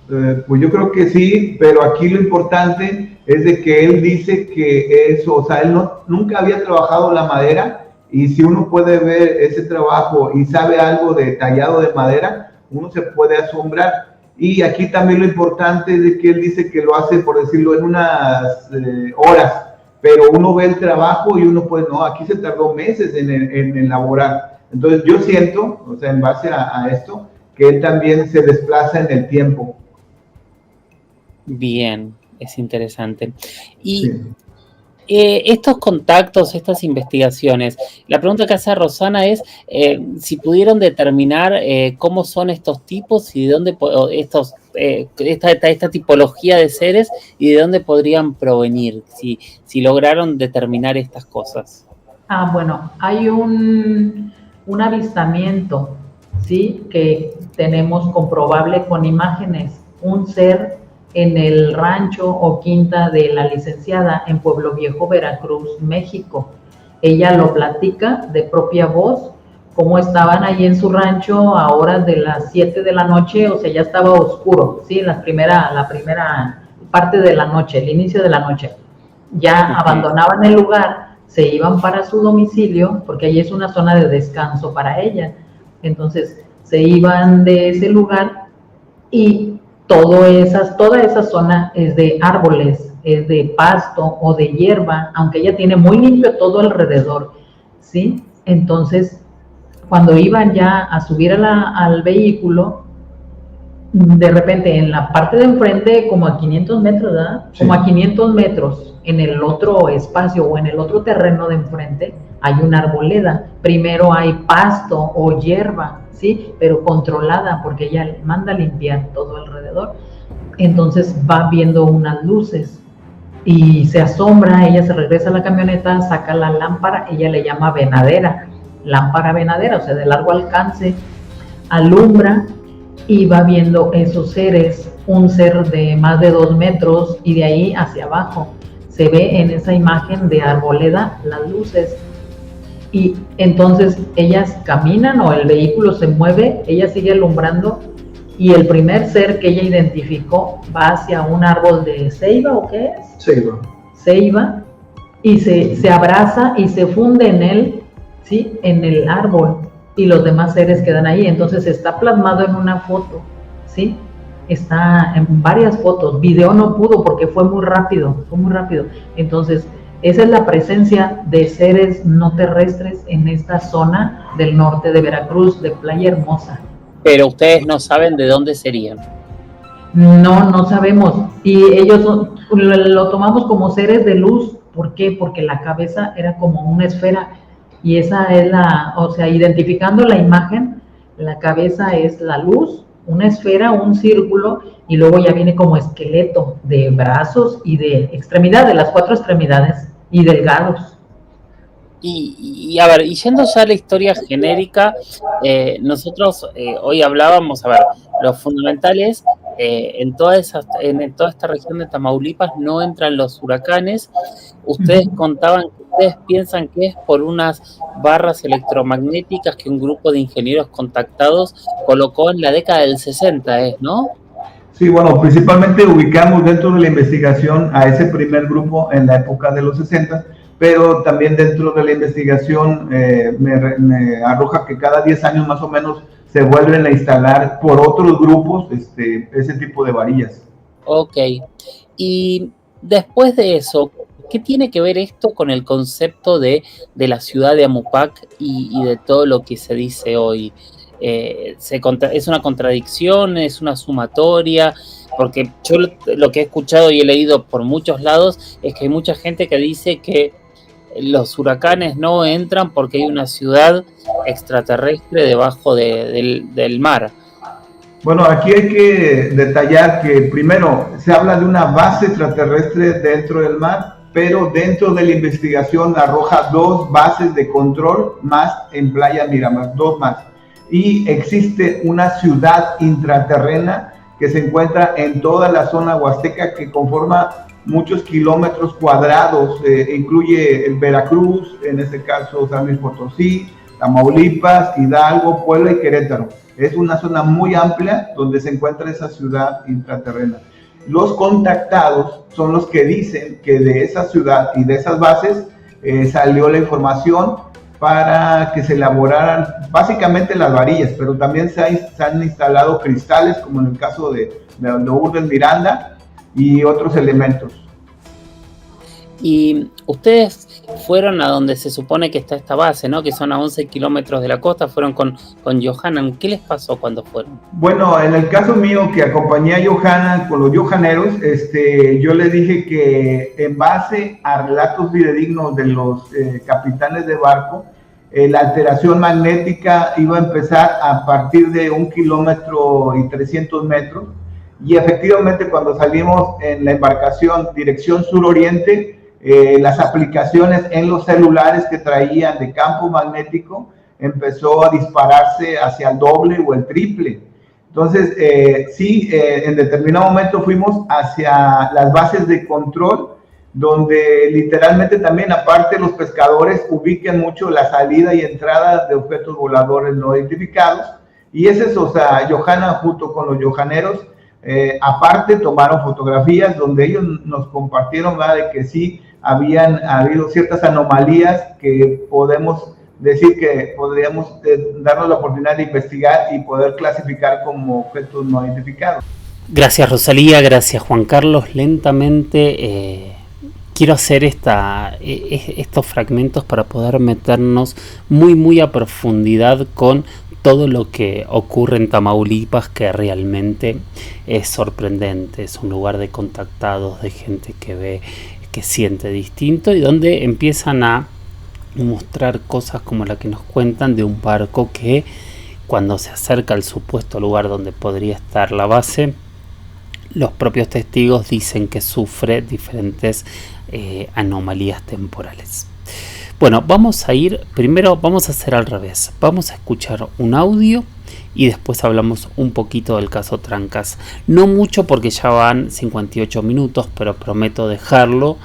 Pues yo creo que sí, pero aquí lo importante es de que él dice que eso, o sea, él nunca había trabajado la madera, y si uno puede ver ese trabajo y sabe algo de tallado de madera, uno se puede asombrar. Y aquí también lo importante es de que él dice que lo hace, por decirlo, en unas horas, pero uno ve el trabajo y uno pues no, aquí se tardó meses en elaborar. Entonces yo siento, o sea, en base a esto, que él también se desplaza en el tiempo. Bien, es interesante. Y estos contactos, estas investigaciones, la pregunta que hace Rosana es si pudieron determinar cómo son estos tipos y de dónde esta tipología de seres y de dónde podrían provenir, si lograron determinar estas cosas. Bueno, hay un avistamiento, ¿sí? Que tenemos comprobable con imágenes, un ser en el rancho o quinta de la licenciada en Pueblo Viejo, Veracruz, México. Ella lo platica de propia voz, cómo estaban ahí en su rancho a horas de las 7 de la noche, o sea, ya estaba oscuro, ¿sí? La primera parte de la noche, el inicio de la noche. Ya abandonaban el lugar, se iban para su domicilio, porque allí es una zona de descanso para ella. Entonces, se iban de ese lugar y toda esa zona es de árboles, es de pasto o de hierba, aunque ella tiene muy limpio todo alrededor, ¿sí? Entonces, cuando iban ya a subir al vehículo, de repente en la parte de enfrente, como a 500 metros, ¿verdad? Sí. Como a 500 metros, en el otro espacio o en el otro terreno de enfrente, hay una arboleda. Primero hay pasto o hierba, ¿sí? Pero controlada, porque ella manda a limpiar todo alrededor. Entonces va viendo unas luces y se asombra, ella se regresa a la camioneta, saca la lámpara, ella le llama venadera, lámpara venadera, o sea, de largo alcance, alumbra y va viendo esos seres, un ser de más de 2 metros y de ahí hacia abajo. Se ve en esa imagen de arboleda las luces. Y entonces ellas caminan o el vehículo se mueve, ella sigue alumbrando y el primer ser que ella identificó va hacia un árbol de ceiba, ¿o qué es? Ceiba. Ceiba, y se abraza y se funde en él, ¿sí? En el árbol, y los demás seres quedan ahí. Entonces está plasmado en una foto, ¿sí? Está en varias fotos. Video no pudo porque fue muy rápido. Entonces, esa es la presencia de seres no terrestres en esta zona del norte de Veracruz, de Playa Hermosa. Pero ustedes no saben de dónde serían. No sabemos. Y ellos lo tomamos como seres de luz. ¿Por qué? Porque la cabeza era como una esfera. Y esa es identificando la imagen, la cabeza es la luz, una esfera, un círculo, y luego ya viene como esqueleto de brazos y de extremidades, las 4 extremidades, y delgados. Y a ver, y yendo ya a la historia genérica, nosotros hoy hablábamos, a ver, lo fundamental es, en toda esta región de Tamaulipas no entran los huracanes. Ustedes contaban que ustedes piensan que es por unas barras electromagnéticas que un grupo de ingenieros contactados colocó en la década del 60, ¿no? Sí, bueno, principalmente ubicamos dentro de la investigación a ese primer grupo en la época de los 60, pero también dentro de la investigación me arroja que cada 10 años más o menos se vuelven a instalar por otros grupos ese tipo de varillas. Ok, y después de eso, ¿qué tiene que ver esto con el concepto de la ciudad de Amupac y de todo lo que se dice hoy? es una contradicción, es una sumatoria, porque yo lo que he escuchado y he leído por muchos lados es que hay mucha gente que dice que los huracanes no entran porque hay una ciudad extraterrestre debajo del mar. Bueno, aquí hay que detallar que primero se habla de una base extraterrestre dentro del mar, pero dentro de la investigación arroja 2 bases de control más en Playa Miramar, 2 más. Y existe una ciudad intraterrena que se encuentra en toda la zona huasteca que conforma muchos kilómetros cuadrados, incluye el Veracruz, en este caso San Luis Potosí, Tamaulipas, Hidalgo, Puebla y Querétaro. Es una zona muy amplia donde se encuentra esa ciudad intraterrena. Los contactados son los que dicen que de esa ciudad y de esas bases salió la información para que se elaboraran básicamente las varillas, pero también se han instalado cristales, como en el caso de Lourdes Miranda y otros elementos. Y ustedes fueron a donde se supone que está esta base, ¿no? Que son a 11 kilómetros de la costa, fueron con Johanan. ¿Qué les pasó cuando fueron? Bueno, en el caso mío, que acompañé a Johanan con los johaneros, yo les dije que en base a relatos fidedignos de los capitanes de barco, la alteración magnética iba a empezar a partir de 1 kilómetro y 300 metros, y efectivamente cuando salimos en la embarcación dirección sur-oriente, las aplicaciones en los celulares que traían de campo magnético empezó a dispararse hacia el doble o el triple. Entonces, en determinado momento fuimos hacia las bases de control, donde literalmente también, aparte, los pescadores ubican mucho la salida y entrada de objetos voladores no identificados. Y es eso, o sea, Johanan junto con los johaneros, aparte tomaron fotografías donde ellos nos compartieron, ¿verdad?, de que sí habían habido ciertas anomalías que podemos decir que podríamos darnos la oportunidad de investigar y poder clasificar como objetos no identificados. Gracias, Rosalía, gracias, Juan Carlos. Lentamente quiero hacer estos fragmentos para poder meternos muy a profundidad con todo lo que ocurre en Tamaulipas, que realmente es sorprendente. Es un lugar de contactados, de gente que ve, que siente distinto, y donde empiezan a mostrar cosas como la que nos cuentan de un barco que, cuando se acerca al supuesto lugar donde podría estar la base, los propios testigos dicen que sufre diferentes anomalías temporales. Bueno, vamos a hacer al revés. Vamos a escuchar un audio y después hablamos un poquito del caso Trancas. No mucho, porque ya van 58 minutos, pero prometo dejarlo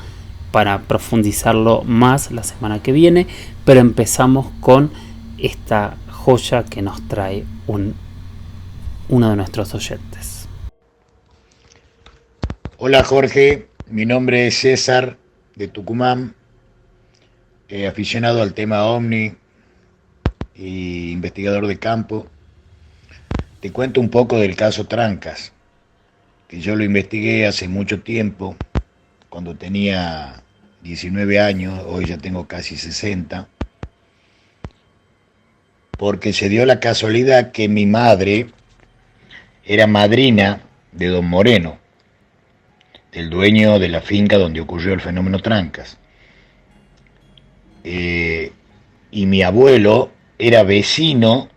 para profundizarlo más la semana que viene. Pero empezamos con esta joya que nos trae uno de nuestros oyentes. Hola Jorge, mi nombre es César de Tucumán, aficionado al tema OVNI y investigador de campo. Te cuento un poco del caso Trancas, que yo lo investigué hace mucho tiempo, cuando tenía 19 años, hoy ya tengo casi 60, porque se dio la casualidad que mi madre era madrina de don Moreno, del dueño de la finca donde ocurrió el fenómeno Trancas. Y mi abuelo era vecino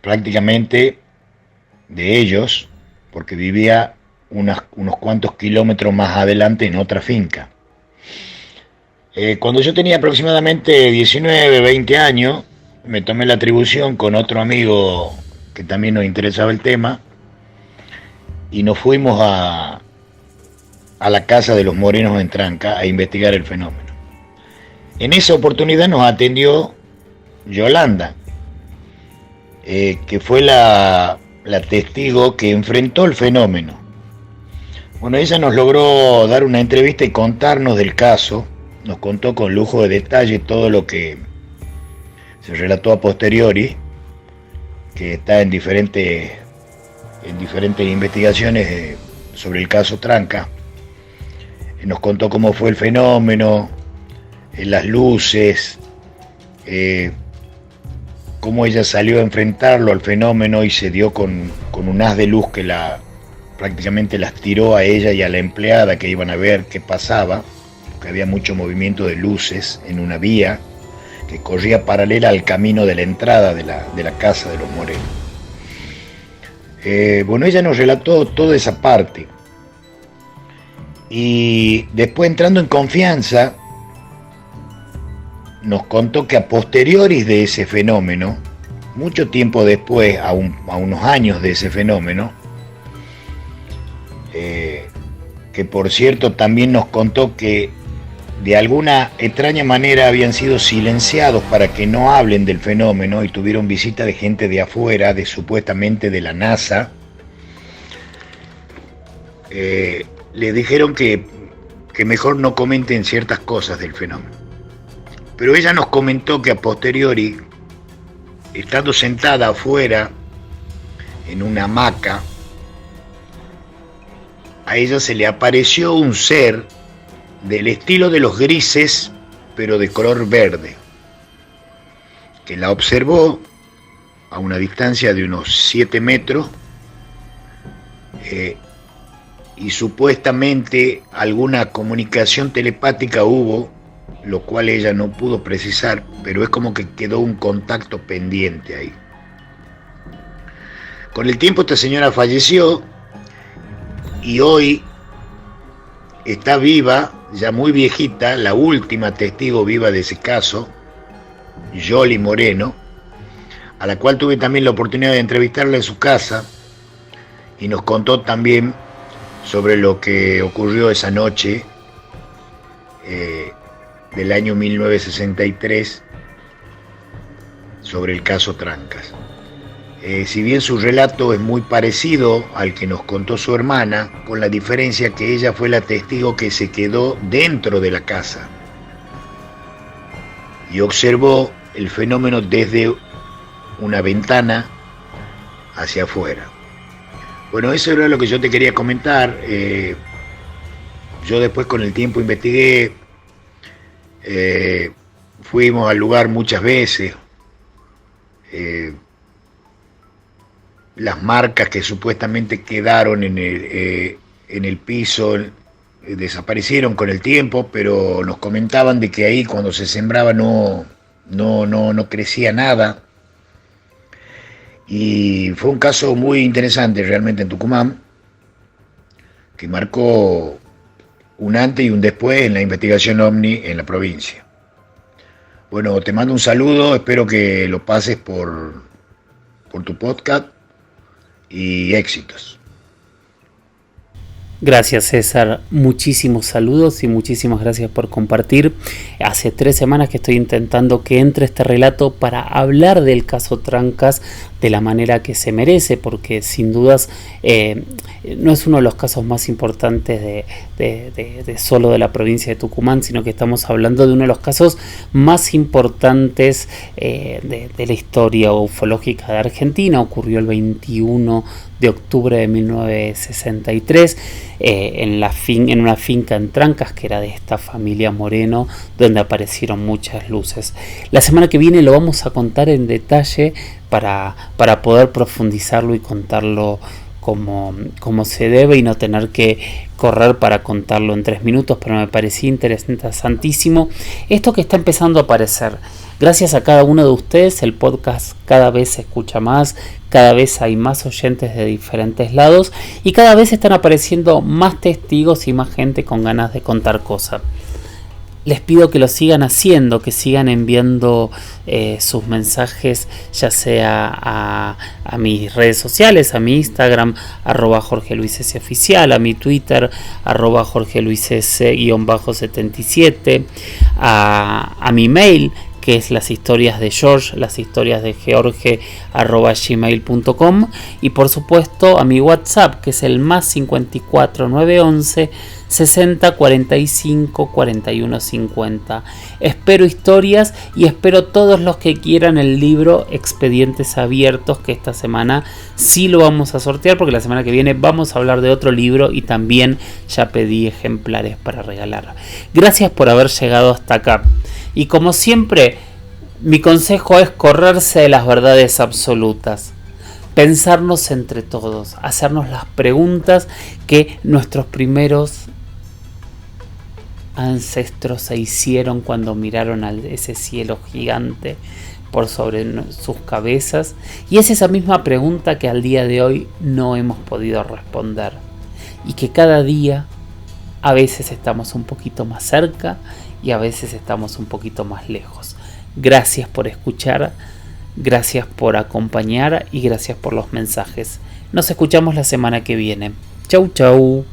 prácticamente de ellos, porque vivía unos cuantos kilómetros más adelante en otra finca. Cuando yo tenía aproximadamente 19, 20 años, me tomé la atribución con otro amigo que también nos interesaba el tema, y nos fuimos a la casa de los Morenos en Tranca a investigar el fenómeno. En esa oportunidad nos atendió Yolanda, que fue la testigo que enfrentó el fenómeno. Bueno, ella nos logró dar una entrevista y contarnos del caso. Nos contó con lujo de detalle todo lo que se relató a posteriori, que está en diferentes investigaciones sobre el caso Tranca. Nos contó cómo fue el fenómeno, las luces, cómo ella salió a enfrentarlo al fenómeno y se dio con un haz de luz que prácticamente las tiró a ella y a la empleada que iban a ver qué pasaba, que había mucho movimiento de luces en una vía que corría paralela al camino de la entrada de la casa de los Moreno. Bueno, ella nos relató toda esa parte y después, entrando en confianza, nos contó que a posteriori de ese fenómeno, mucho tiempo después, a unos años de ese fenómeno, que por cierto también nos contó que de alguna extraña manera habían sido silenciados para que no hablen del fenómeno y tuvieron visita de gente de afuera, supuestamente de la NASA. Le dijeron que mejor no comenten ciertas cosas del fenómeno. Pero ella nos comentó que a posteriori, estando sentada afuera en una hamaca, a ella se le apareció un ser del estilo de los grises, pero de color verde, que la observó a una distancia de unos 7 metros y supuestamente alguna comunicación telepática hubo, lo cual ella no pudo precisar, pero es como que quedó un contacto pendiente ahí. Con el tiempo esta señora falleció y hoy está viva, ya muy viejita, la última testigo viva de ese caso, Yoli Moreno, a la cual tuve también la oportunidad de entrevistarla en su casa y nos contó también sobre lo que ocurrió esa noche del año 1963 sobre el caso Trancas. Si bien su relato es muy parecido al que nos contó su hermana, con la diferencia que ella fue la testigo que se quedó dentro de la casa y observó el fenómeno desde una ventana hacia afuera. Bueno, eso era lo que yo te quería comentar. Yo después con el tiempo investigué, fuimos al lugar muchas veces. Las marcas que supuestamente quedaron en el piso desaparecieron con el tiempo, pero nos comentaban de que ahí cuando se sembraba no crecía nada. Y fue un caso muy interesante realmente en Tucumán, que marcó un antes y un después en la investigación OVNI en la provincia. Bueno, te mando un saludo, espero que lo pases por tu podcast y éxitos. Gracias, César, muchísimos saludos y muchísimas gracias por compartir. Hace 3 semanas que estoy intentando que entre este relato para hablar del caso Trancas de la manera que se merece, porque sin dudas no es uno de los casos más importantes de solo de la provincia de Tucumán, sino que estamos hablando de uno de los casos más importantes de la historia ufológica de Argentina. Ocurrió el 21 de octubre de 1963 en una finca en Trancas, que era de esta familia Moreno, donde aparecieron muchas luces. La semana que viene lo vamos a contar en detalle para poder profundizarlo y contarlo como se debe y no tener que correr para contarlo en 3 minutos, pero me parecía interesantísimo esto que está empezando a aparecer. Gracias a cada uno de ustedes, el podcast cada vez se escucha más, cada vez hay más oyentes de diferentes lados y cada vez están apareciendo más testigos y más gente con ganas de contar cosas. Les pido que lo sigan haciendo, que sigan enviando sus mensajes, ya sea a mis redes sociales, a mi Instagram, @JorgeLuisS_oficial, a mi Twitter, @JorgeLuisS_77, a mi mail, que es las historias de George, las historias de George, @gmail.com, y por supuesto a mi WhatsApp, que es el +54 911 60 45 41 50. Espero historias y espero todos los que quieran el libro Expedientes Abiertos, que esta semana sí lo vamos a sortear, porque la semana que viene vamos a hablar de otro libro y también ya pedí ejemplares para regalar. Gracias por haber llegado hasta acá. Y como siempre, Mi consejo es correrse de las verdades absolutas, pensarnos entre todos, hacernos las preguntas que nuestros primeros ancestros se hicieron cuando miraron a ese cielo gigante por sobre sus cabezas, y es esa misma pregunta que al día de hoy no hemos podido responder, y que cada día a veces estamos un poquito más cerca y a veces estamos un poquito más lejos. Gracias por escuchar, gracias por acompañar y gracias por los mensajes. Nos escuchamos la semana que viene. Chau, chau.